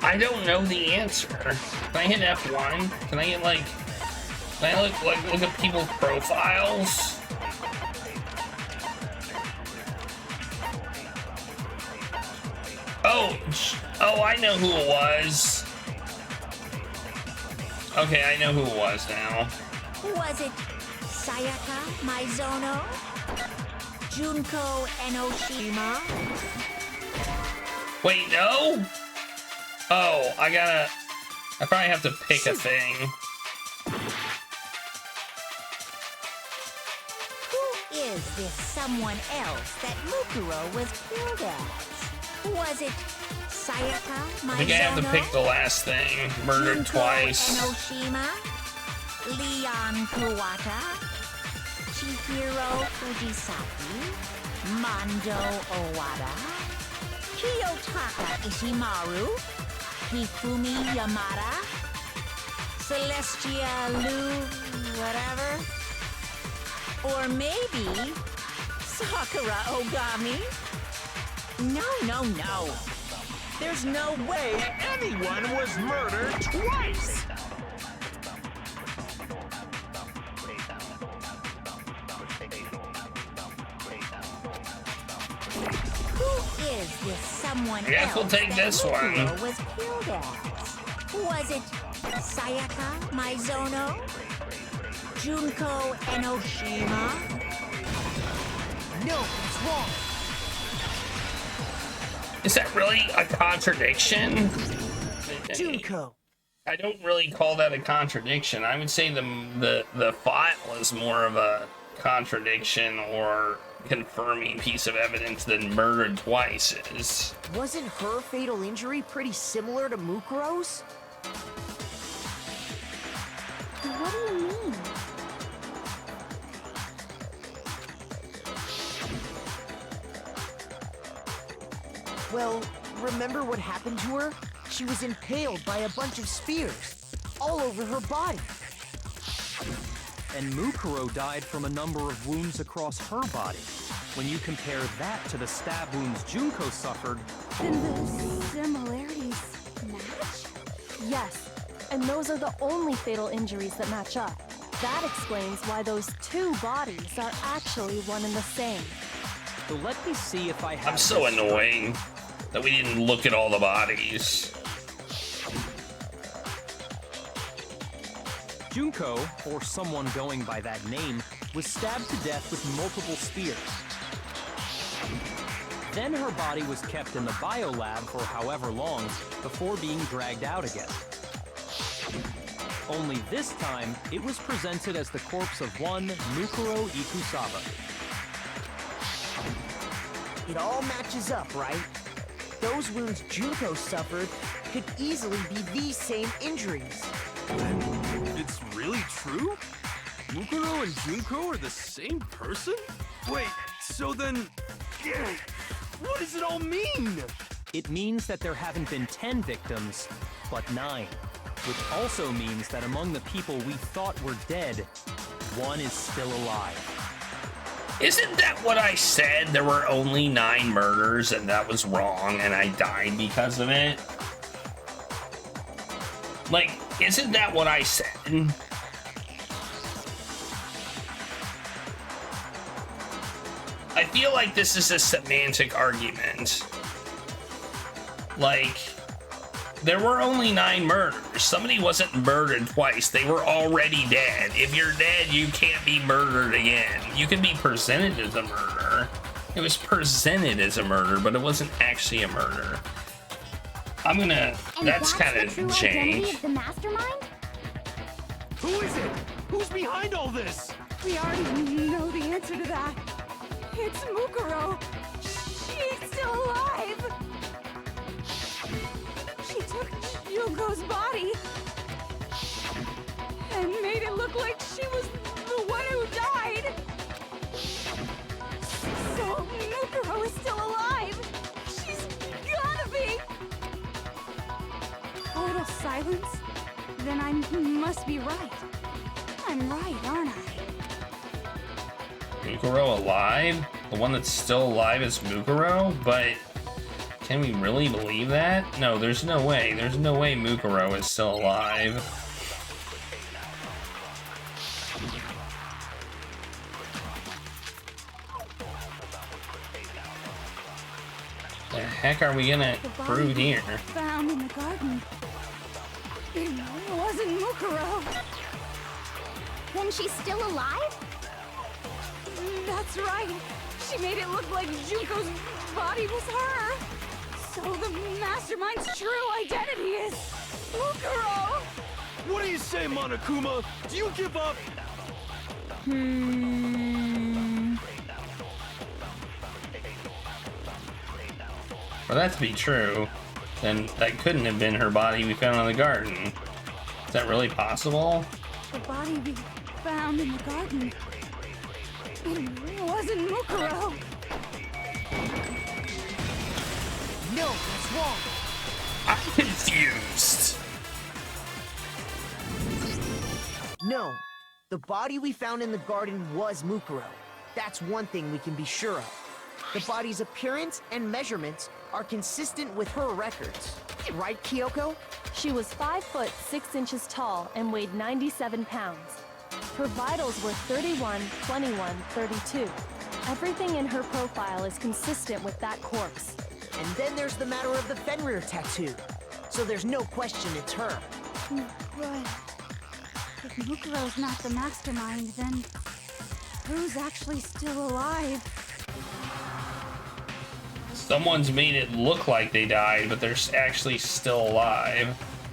I don't know the answer. Can I hit F1? Can I get like... Can I look at people's profiles? Oh, I know who it was. Okay, I know who it was now. Was it Sayaka Maizono? Junko Enoshima? Wait, no? Oh, I probably have to pick a thing. Who is this someone else that Mukuro was killed as? Was it Sayaka Maizono? I think I have to pick the last thing. Murdered Junko twice. Enoshima? Leon Kawata, Chihiro Fujisaki, Mondo Owada, Kiyotaka Ishimaru, Hifumi Yamada, Celestia Lu, whatever. Or maybe Sakura Ogami. No. There's no way Anyone was murdered twice! Who is this someone I guess else we'll take that this one. Mukuro was killed as? Was it Sayaka Maizono? Junko Enoshima? No, it's wrong. Is that really a contradiction? Junko. I don't really call that a contradiction. I would say the file is more of a contradiction or confirming piece of evidence than murdered twice is. Wasn't her fatal injury pretty similar to Mukuro's? What do you mean? Well, remember what happened to her? She was impaled by a bunch of spears, all over her body. And Mukuro died from a number of wounds across her body. When you compare that to the stab wounds Junko suffered, Then the similarities match? Yes, and those are the only fatal injuries that match up. That explains why those two bodies are actually one and the same. so let me see if I have I'm so this straight. annoying that we didn't look at all the bodies. Junko, or someone going by that name, was stabbed to death with multiple spears. Then her body was kept in the biolab for however long before being dragged out again. Only this time, it was presented as the corpse of one Mukuro Ikusaba. It all matches up, right? Those wounds Junko suffered could easily be these same injuries. It's really true? Mukuro and Junko are the same person? Wait, so then... What does it all mean? It means that there haven't been 10 victims, but 9. Which also means that among the people we thought were dead, one is still alive. Isn't that what I said? There were only 9 murders and that was wrong and I died because of it? Like, isn't that what I said? I feel like this is a semantic argument. Like, there were only 9 murders. Somebody wasn't murdered twice. They were already dead. If you're dead, you can't be murdered again. You can be presented as a murder. It was presented as a murder, but it wasn't actually a murder. I'm gonna... And that's kind the of true identity jank. of the mastermind? Who is it? Who's behind all this? We already know the answer to that. It's Mukuro. She's still alive. She took Junko's body and made it look like she was the one who died. So Mukuro is still alive. She's gotta be. Total silence? Then I must be right. I'm right, aren't I? Mukuro alive? The one that's still alive is Mukuro? But can we really believe that? No, there's no way. There's no way Mukuro is still alive. The heck are we gonna The body prove here? found in the garden. It wasn't Mukuro. Then she's still alive? That's right. She made it look like Junko's body was her. So the mastermind's true identity is Mukuro. What do you say, Monokuma? Do you give up? For that to be true, then that couldn't have been her body we found in the garden. Is that really possible? The body we found in the garden. It wasn't Mukuro. No, that's wrong. I'm confused. No, the body we found in the garden was Mukuro. That's one thing we can be sure of. The body's appearance and measurements are consistent with her records. Right, Kyoko? She was 5 foot 6 inches tall and weighed 97 pounds. Her vitals were 31, 21, 32. Everything in her profile is consistent with that corpse. And then there's the matter of the Fenrir tattoo. So there's no question it's her. But if Mukuro's not the mastermind, then who's actually still alive? Someone's made it look like they died, but they're actually still alive.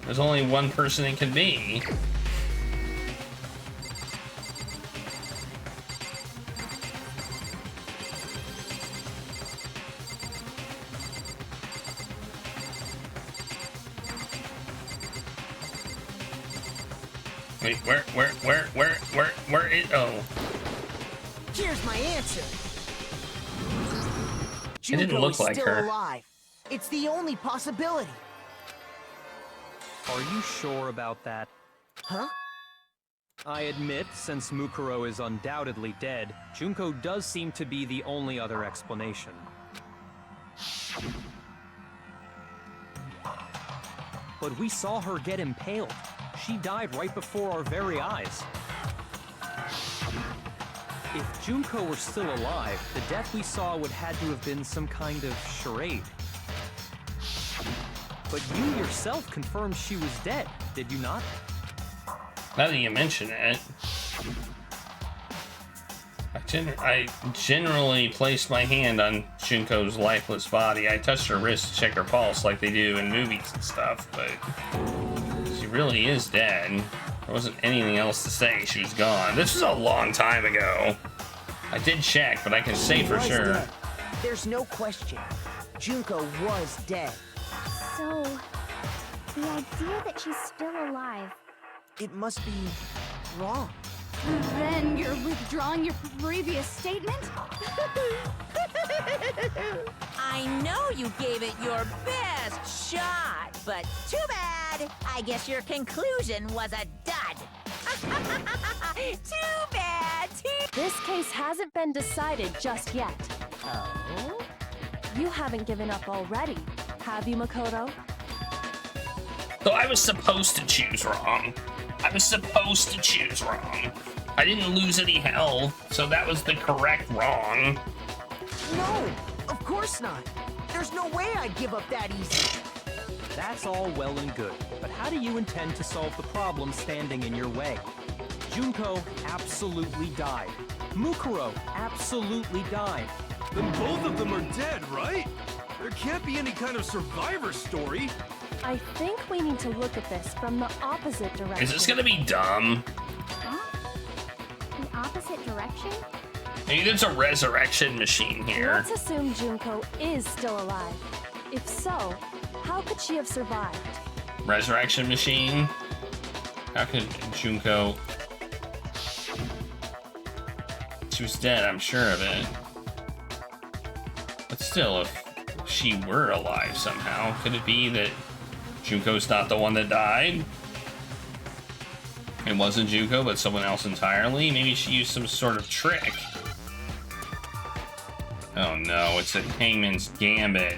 There's only one person it can be. Wait, where is, oh. Here's my answer. It didn't Junko look is like still her. alive. It's the only possibility. Are you sure about that? Huh? I admit, since Mukuro is undoubtedly dead, Junko does seem to be the only other explanation. But we saw her get impaled. She died right before our very eyes. If Junko were still alive, the death we saw would had to have been some kind of charade. But you yourself confirmed she was dead, did you not? Now that you mention it, I generally placed my hand on Junko's lifeless body. I touched her wrist to check her pulse like they do in movies and stuff, but she really is dead. There wasn't anything else to say. She was gone. This was a long time ago. I did check, but I can say for sure. Dead. There's no question. Junko was dead. So, the idea that she's still alive. It must be wrong. Then you're withdrawing your previous statement? I know you gave it your best shot, but too bad. I guess your conclusion was a dud. Too bad. This case hasn't been decided just yet. Oh? You haven't given up already, have you, Makoto? So I was supposed to choose wrong. I was supposed to choose wrong. I didn't lose any health, so that was the correct wrong. No, of course not. There's no way I'd give up that easy. That's all well and good, but how do you intend to solve the problem standing in your way? Junko absolutely died. Mukuro absolutely died. Then both of them are dead, right? There can't be any kind of survivor story. I think we need to look at this from the opposite direction. Is this gonna be dumb? Huh? The opposite direction? Maybe there's a resurrection machine here. Let's assume Junko is still alive. If so, how could she have survived? Resurrection machine? How could Junko... She was dead, I'm sure of it. But still, if she were alive somehow, could it be that Junko's not the one that died? It wasn't Junko, but someone else entirely? Maybe she used some sort of trick. Oh no, it's a Hangman's Gambit.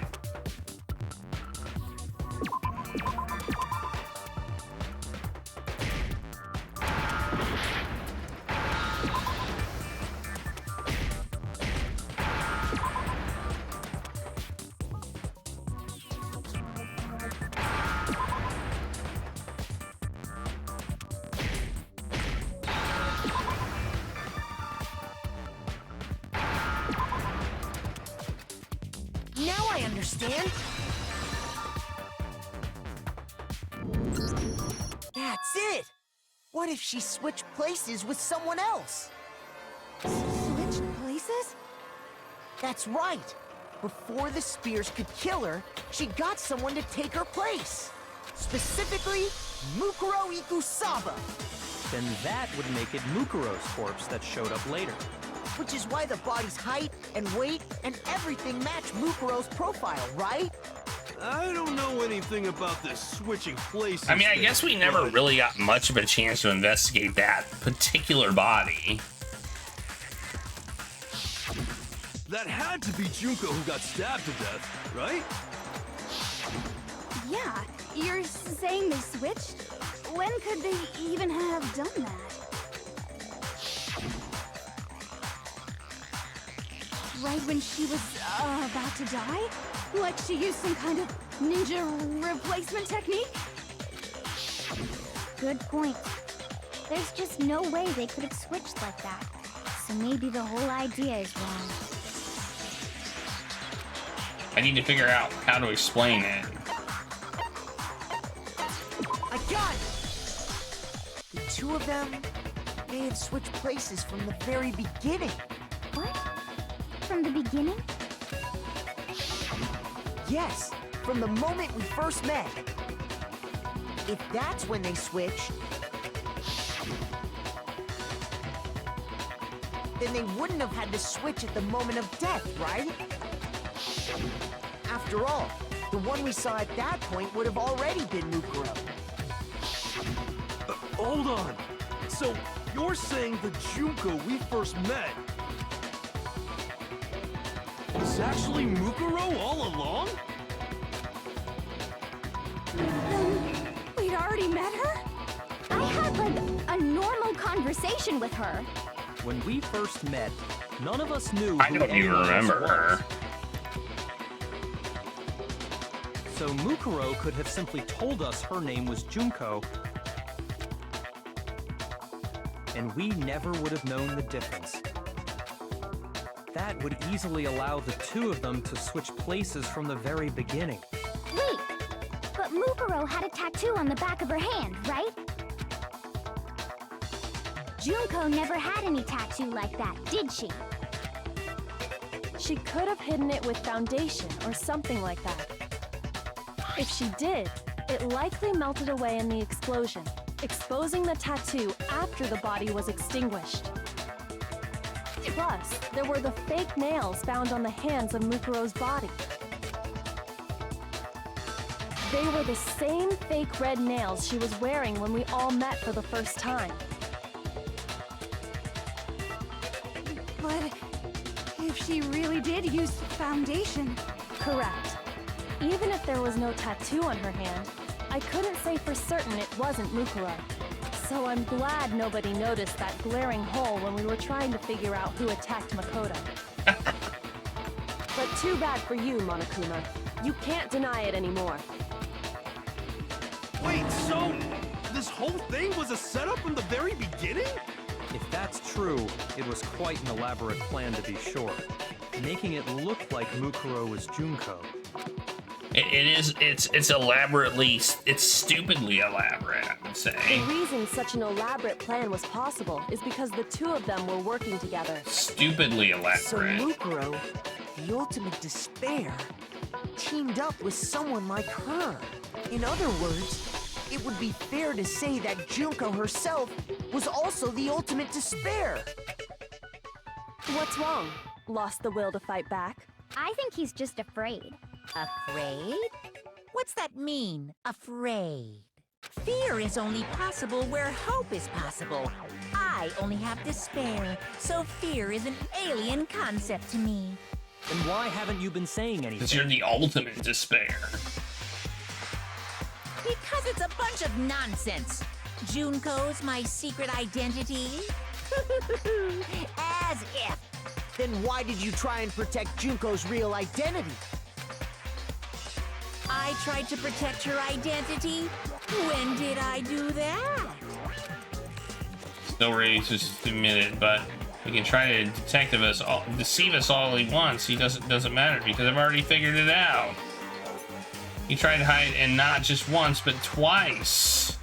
Now I understand. That's it. What if she switched places with someone else? Switched places? That's right. Before the spears could kill her, she got someone to take her place. Specifically, Mukuro Ikusaba. then that would make it Mukuro's corpse that showed up later. Which is why the body's height and weight and everything match Mukuro's profile, right? I don't know anything about this switching places. I mean, I thing, guess we never but really got much of a chance to investigate that particular body. that had to be Junko who got stabbed to death, right? Yeah, you're saying they switched? When could they even have done that? Right when she was about to die? Like she used some kind of ninja replacement technique? Good point. There's just no way they could have switched like that. So maybe the whole idea is wrong. I need to figure out how to explain it. I got it! The two of them may have switched places from the very beginning. What? From the beginning? Yes, from the moment we first met. If that's when they switched, then they wouldn't have had to switch at the moment of death, right? After all, the one we saw at that point would have already been Mukuro. Hold on. So, you're saying the Junko we first met was actually Mukuro all along? We'd already met her? I had, like, a normal conversation with her. When we first met, none of us knew I who don't even anyone else remember was. her. So Mukuro could have simply told us her name was Junko, and we never would have known the difference. That would easily allow the two of them to switch places from the very beginning. Wait, but Mukuro had a tattoo on the back of her hand, right? Junko never had any tattoo like that, did she? She could have hidden it with foundation or something like that. If she did, it likely melted away in the explosion, exposing the tattoo after the body was extinguished. Plus, there were the fake nails found on the hands of Mukuro's body. They were the same fake red nails she was wearing when we all met for the first time. But if she really did use foundation... Correct. Even if there was no tattoo on her hand, I couldn't say for certain it wasn't Mukuro. So I'm glad nobody noticed that glaring hole when we were trying to figure out who attacked Makoto. But too bad for you, Monokuma. You can't deny it anymore. Wait, so this whole thing was a setup from the very beginning? If that's true, it was quite an elaborate plan to be sure, making it look like Mukuro was Junko. It's elaborately, it's stupidly elaborate, I would say. The reason such an elaborate plan was possible is because the two of them were working together. Stupidly elaborate. So Mukuro, the ultimate despair, teamed up with someone like her. In other words, it would be fair to say that Junko herself was also the ultimate despair. What's wrong? Lost the will to fight back? I think he's just afraid. Afraid? What's that mean, afraid? Fear is only possible where hope is possible. I only have despair, so fear is an alien concept to me. Then why haven't you been saying anything? Because you're the ultimate despair. Because it's a bunch of nonsense. Junko's my secret identity? As if. Then why did you try and protect Junko's real identity? I tried to protect her identity? When did I do that? Still ready to just admit it, but he can try to deceive us all he wants. He doesn't matter because I've already figured it out. He tried to hide, and not just once, but twice.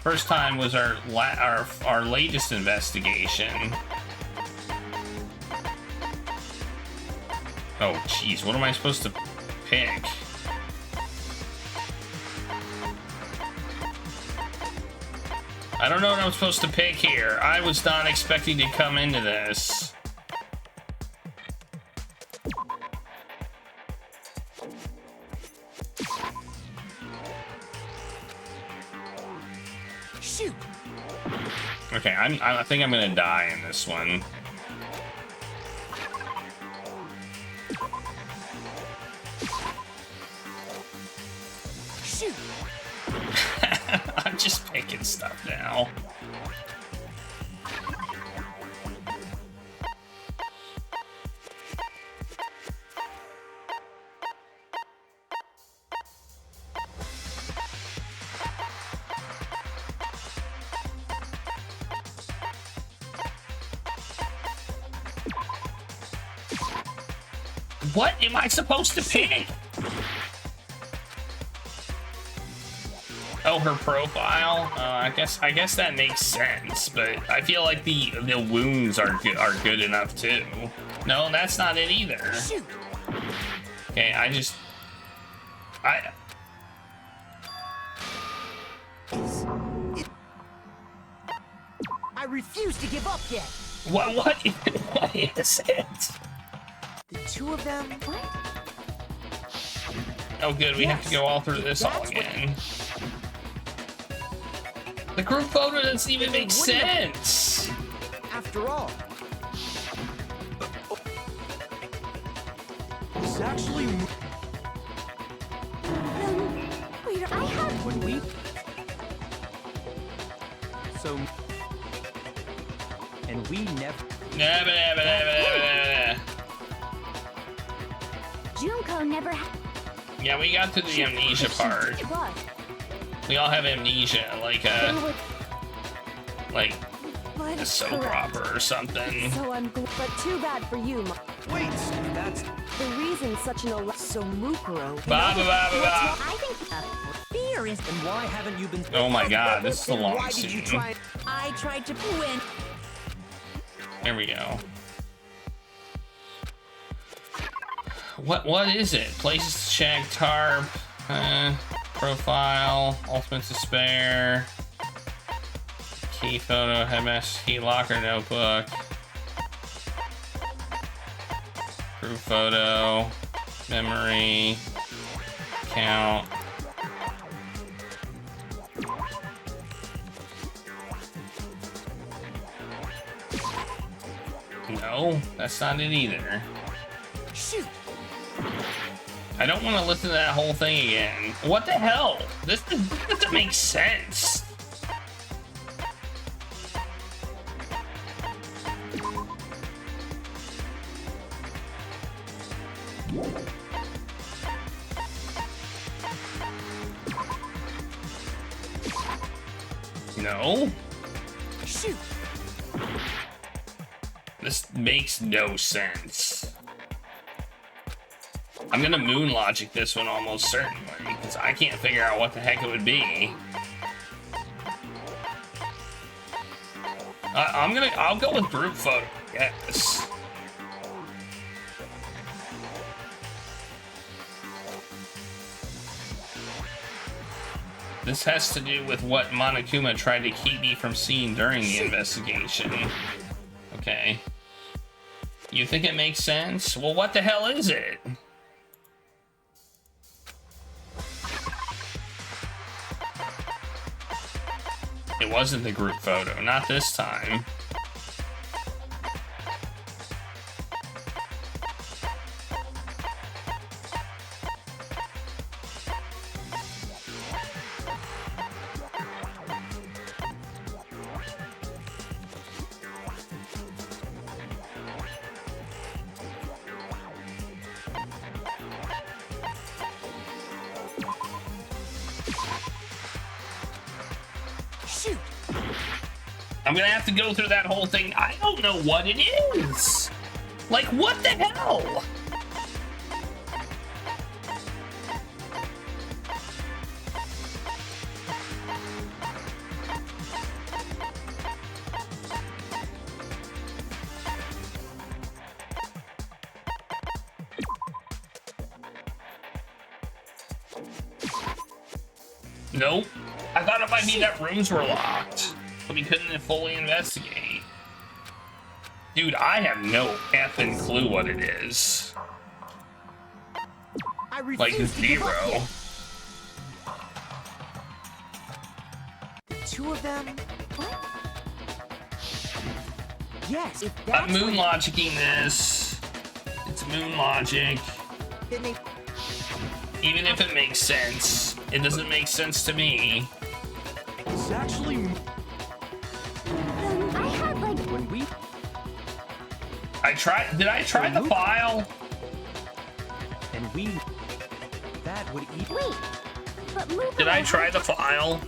First time was our latest investigation. Oh, jeez, what am I supposed to pick? I don't know what I'm supposed to pick here. I was not expecting to come into this. Shoot. Okay, I think I'm gonna die in this one. Shoot. I'm just picking stuff now. What am I supposed to pick? Oh, her profile. I guess that makes sense, but I feel like the wounds are good enough too. No, that's not it either. Okay, I refuse to give up yet. What is it? The two of them. Oh, good. We have to go all through this all again. The group photo doesn't even make sense. After all. It's actually. Wait, I have. When we... So... And we never... Junko never had. Yeah, we got to the amnesia part. What? We all have amnesia, like a soap opera or something. So but too bad for you, Wait, that's. The reason such an So Mukuro. Ba, ba, ba, ba, ba. I think fear is. And why haven't you been... Oh my god, this is a long Why did you scene. try? I tried to win. There we go. What is it? Places to check, tarp, profile, ultimate despair, key photo, headmaster key locker notebook, group photo, memory, count. No, that's not it either. Shoot. I don't want to listen to that whole thing again. What the hell? This doesn't make sense. No. Shoot. This makes no sense. I'm gonna moon logic this one almost certainly, because I can't figure out what the heck it would be. I'll go with group photo, yes. This has to do with what Monokuma tried to keep me from seeing during the investigation. Okay. You think it makes sense? Well, what the hell is it? It wasn't the group photo, not this time. Shoot. I'm gonna have to go through that whole thing. I don't know what it is. Like, what the hell? Nope. I thought it might be that rooms were locked. but we couldn't fully investigate. Dude, I have no effing clue what it is. I Like, refuse to give up zero. yet. The two of them? What? Yes, if that's I'm moon what- logicking this. It's moon logic. then they Even if it makes sense, it doesn't make sense to me. It's actually... I had like When we Did I try the file? and we that would eat. wait, but Mukuro Did I try had the file?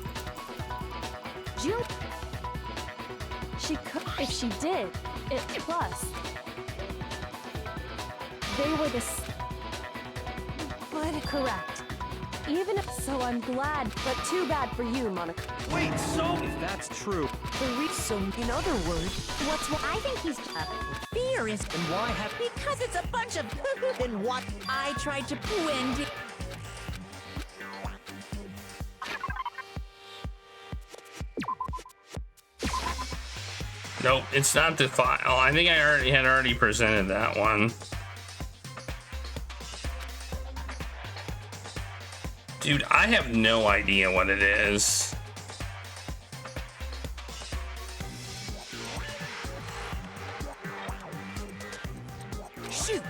June. She could, if she did. It plus. They were the. But correct. Even if so, I'm glad, but too bad for you, Monica. Wait, so... If that's true, so in other words, What's what? I think he's fear is then why have because it's a bunch of then what? I tried to blend it. Nope, it's not the file. I think I had already presented that one. Dude, I have no idea what it is. Shoot!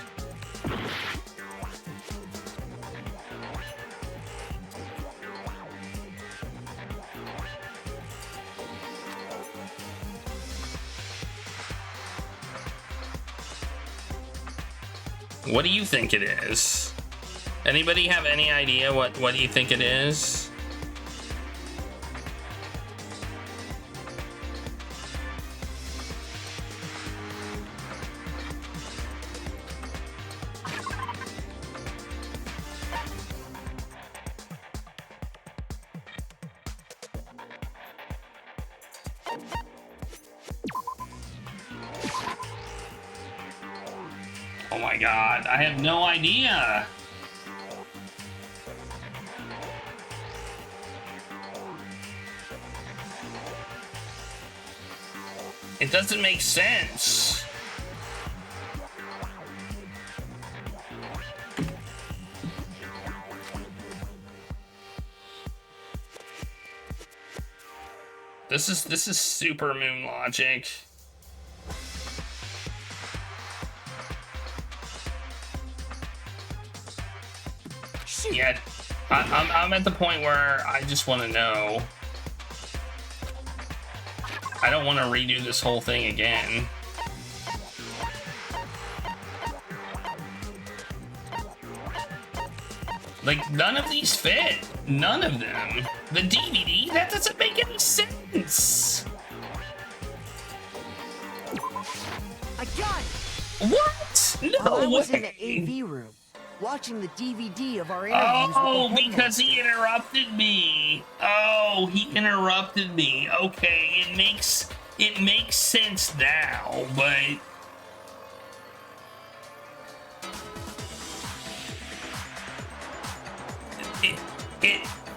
What do you think it is? Anybody have any idea what you think it is? Oh my god, I have no idea. It doesn't make sense. This is super moon logic. Yeah, I'm at the point where I just want to know. I don't want to redo this whole thing again. Like, none of these fit. None of them. The DVD, that doesn't make any sense. I got it! What? No While I was in way. the AV room, watching the DVD of our interviews Oh, with the because headmaster. he interrupted me. Oh, he interrupted me. Okay, it makes sense now, but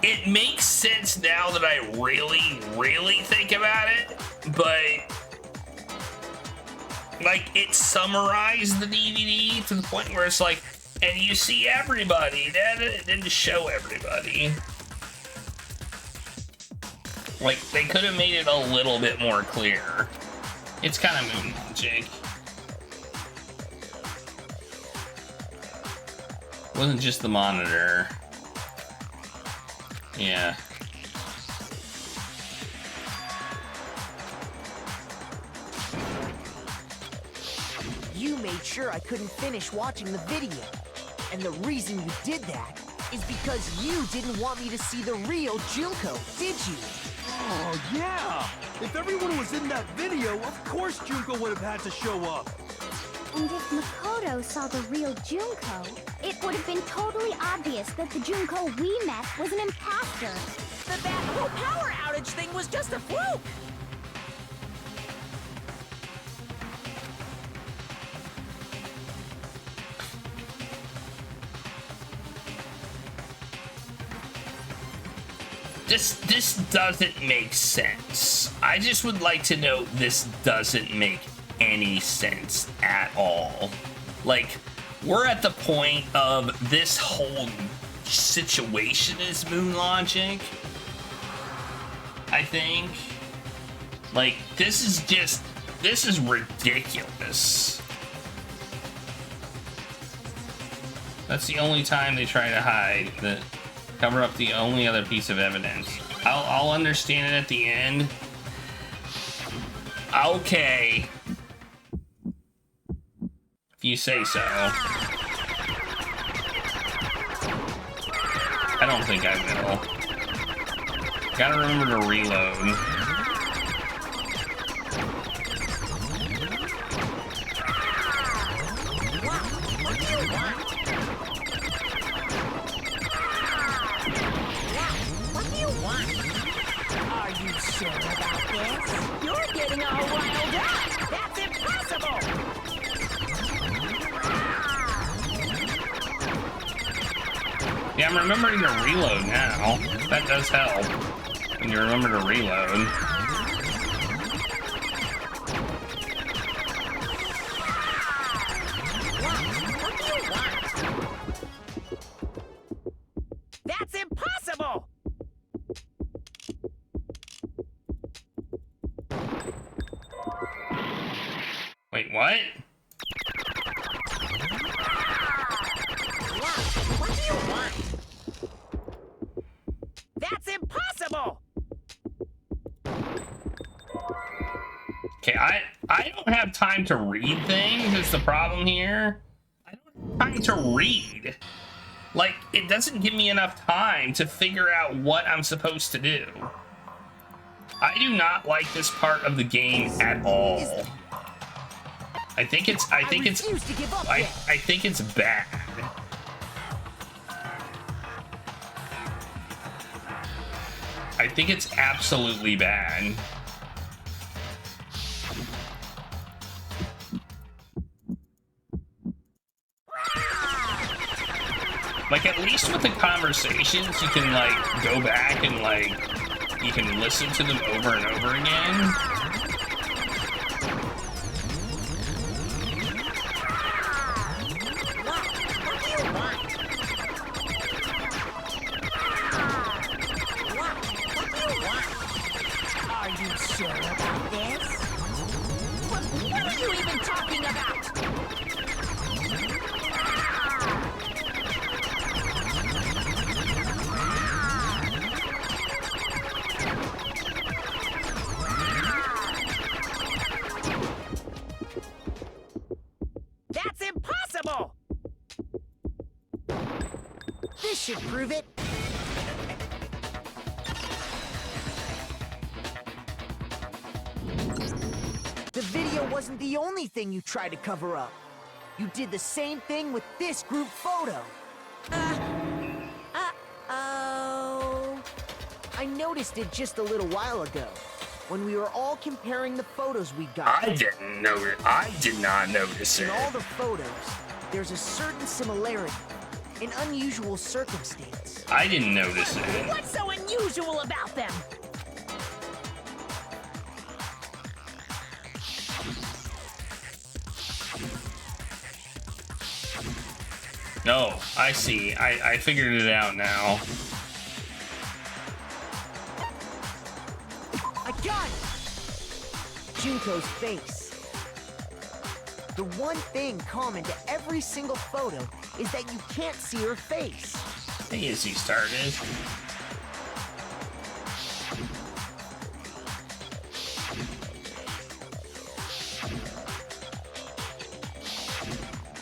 it makes sense now that I really think about it, but like it summarized the DVD to the point where it's like, and you see everybody, that it didn't show everybody. Like, they could have made it a little bit more clear. It's kind of moon logic. It wasn't just the monitor. Yeah. You made sure I couldn't finish watching the video. And the reason you did that is because you didn't want me to see the real Junko, did you? Oh, yeah! If everyone was in that video, of course Junko would have had to show up. And if Makoto saw the real Junko, it would have been totally obvious that the Junko we met was an imposter. That whole power outage thing was just a fluke. This doesn't make sense. I just would like to know this doesn't make any sense at all. Like, we're at the point of this whole situation is moon logic, I think. Like, this is ridiculous. That's the only time they try to hide, cover up the only other piece of evidence. I'll understand it at the end. Okay. If you say so. I don't think I will. Gotta remember to reload. Yeah, I'm remembering to reload now. That does help when you remember to reload. That's impossible! Wait, what? What do you want? That's impossible! Okay, I don't have time to read things, is the problem here. I don't have time to read. Like, it doesn't give me enough time to figure out what I'm supposed to do. I do not like this part of the game at all. I think it's bad. I think it's absolutely bad. Like, at least with the conversations, you can, like, go back and, like, you can listen to them over and over again. Are you sure about this? What are you even talking about? That's impossible! This should prove it. The video wasn't the only thing you tried to cover up. You did the same thing with this group photo. Uh-oh. I noticed it just a little while ago, when we were all comparing the photos we got. I didn't know it. I did not notice it. In all the photos, there's a certain similarity, an unusual circumstance. I didn't notice it. What's so unusual about them? No, I see. I figured it out now. I got it! Junko's face. The one thing common to every single photo is that you can't see her face. Hey, as he started.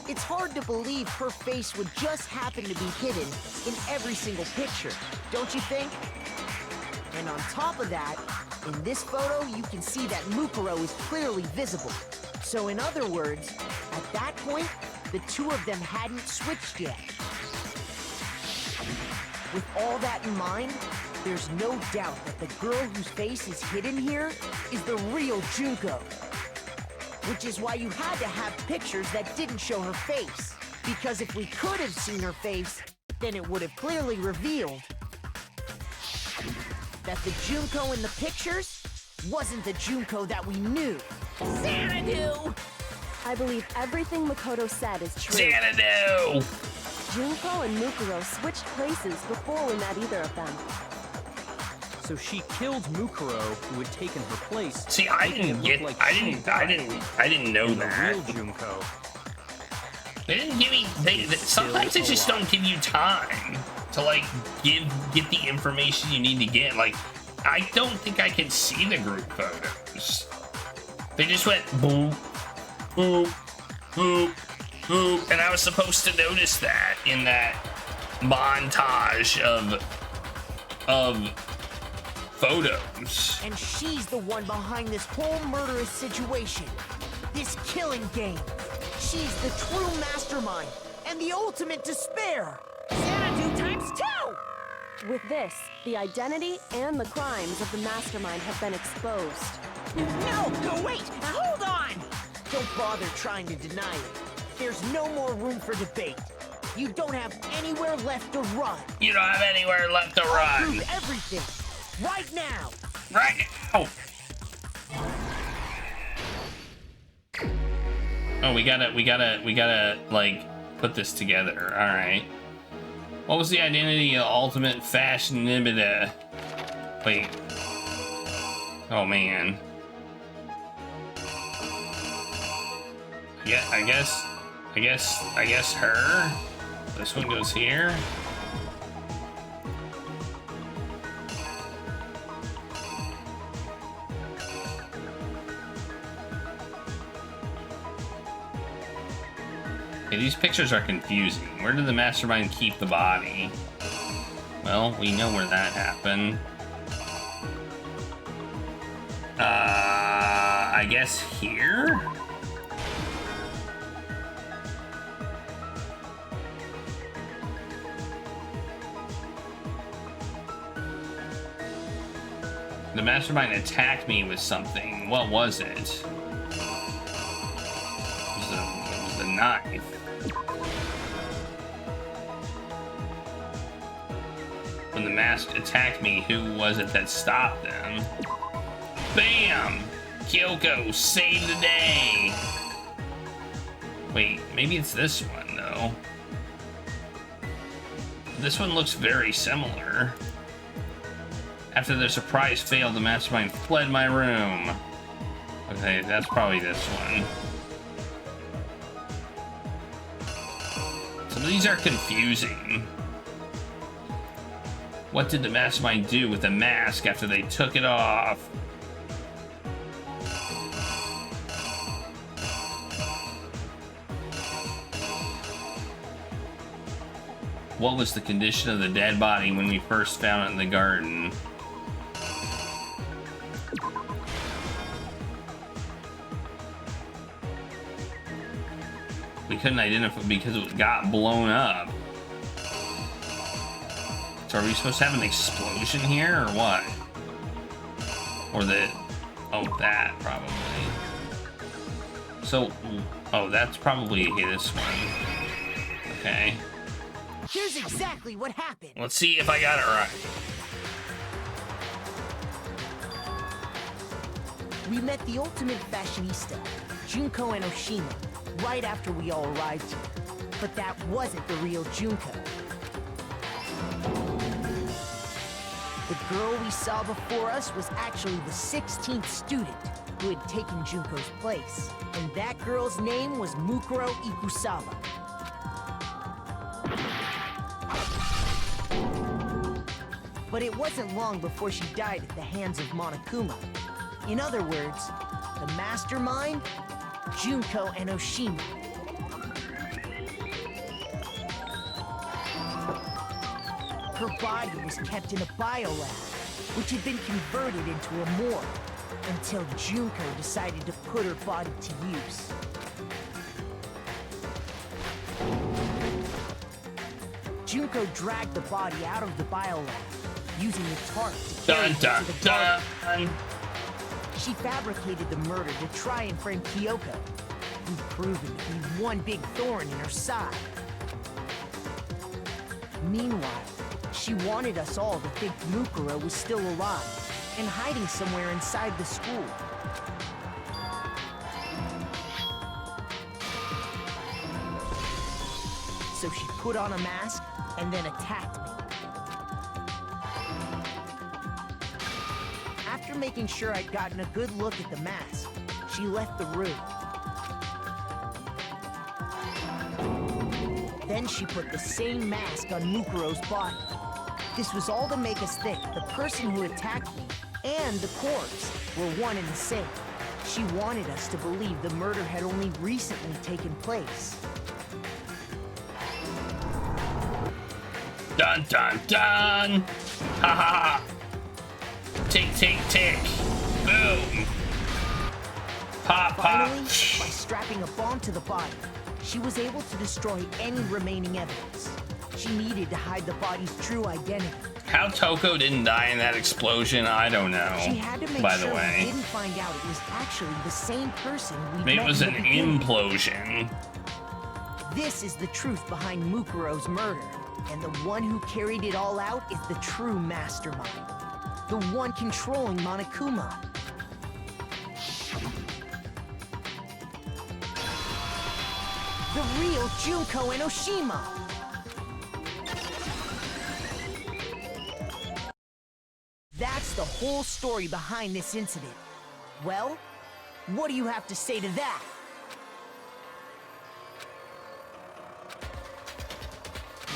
It's hard to believe her face would just happen to be hidden in every single picture, don't you think? And on top of that, in this photo, you can see that Mukuro is clearly visible. So in other words, at that point, the two of them hadn't switched yet. With all that in mind, there's no doubt that the girl whose face is hidden here is the real Junko. Which is why you had to have pictures that didn't show her face. Because if we could have seen her face, then it would have clearly revealed. that the Junko in the pictures wasn't the Junko that we knew. Xanadu! I believe everything Makoto said is true. Xanadu! Junko and Mukuro switched places before we met either of them. So she killed Mukuro, who had taken her place. See, I making didn't it get, look like I she didn't died. know And that. the real Junko. They didn't give me, sometimes they just don't give you time to, like, get the information you need to get. Like, I don't think I can see the group photos. They just went boop, boop, boop, boop, and I was supposed to notice that in that montage of photos. And she's the one behind this whole murderous situation. This killing game. She's the true mastermind and the ultimate despair. Xanadu times 2! With this, the identity and the crimes of the mastermind have been exposed. No, wait! Hold on! Don't bother trying to deny it. There's no more room for debate. You don't have anywhere left to run. You don't have anywhere left to I'll run. prove everything. Right now. Right now. Oh, we gotta, like, put this together. All right. What was the identity of ultimate fashionista? Wait. Oh man. Yeah, I guess her. This one goes here. Okay, these pictures are confusing. Where did the mastermind keep the body? Well, we know where that happened. I guess here? The mastermind attacked me with something. What was it? It was a knife. When the mask attacked me, who was it that stopped them? Bam! Kyoko, save the day! Wait, maybe it's this one, though. This one looks very similar. After their surprise failed, the mastermind fled my room. Okay, that's probably this one. Some of these are confusing. What did the mastermind do with the mask after they took it off? What was the condition of the dead body when we first found it in the garden? We couldn't identify because it got blown up. So are we supposed to have an explosion here, or what? Or the... oh, that, probably. So... oh, that's probably this one. Okay. Here's exactly what happened. Let's see if I got it right. We met the ultimate fashionista, Junko Enoshima, right after we all arrived here. But that wasn't the real Junko. The girl we saw before us was actually the 16th student who had taken Junko's place. And that girl's name was Mukuro Ikusawa. But it wasn't long before she died at the hands of Monokuma. In other words, the mastermind, Junko Enoshima. Her body was kept in a biolab, which had been converted into a morgue, until Junko decided to put her body to use. Junko dragged the body out of the biolab, using the tarp to carry it to the garden. She fabricated the murder to try and frame Kyoko, who'd proven to be one big thorn in her side. Meanwhile, She wanted us all to think Mukuro was still alive and hiding somewhere inside the school. So she put on a mask and then attacked me. After making sure I'd gotten a good look at the mask, she left the room. Then she put the same mask on Mukuro's body. This was all to make us think the person who attacked me and the corpse were one and the same. She wanted us to believe the murder had only recently taken place. Dun dun dun! Ha ha ha! Tick tick tick! Boom! Pop pop! Finally, by strapping a bomb to the body, she was able to destroy any remaining evidence. She needed to hide the body's true identity. How Toko didn't die in that explosion, I don't know. She had to make by sure the way, we didn't find out it was actually the same person we maybe met it was in an the beginning. implosion. This is the truth behind Mukuro's murder, and the one who carried it all out is the true mastermind. The one controlling Monokuma. The real Junko Enoshima. That's the whole story behind this incident. Well, what do you have to say to that?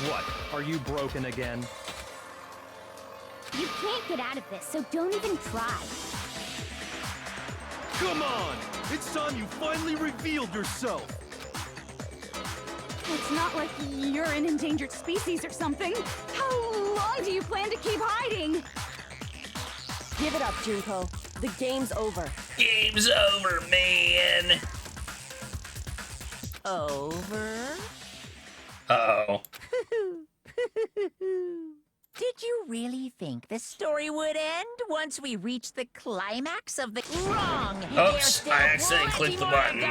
What? Are you broken again? You can't get out of this, so don't even try. Come on! It's time you finally revealed yourself! It's not like you're an endangered species or something. How long do you plan to keep hiding? Give it up, Junko. The game's over. Game's over, man! Over? Uh-oh. Did you really think the story would end once we reached the climax of the wrong? Oops, I accidentally clicked the button.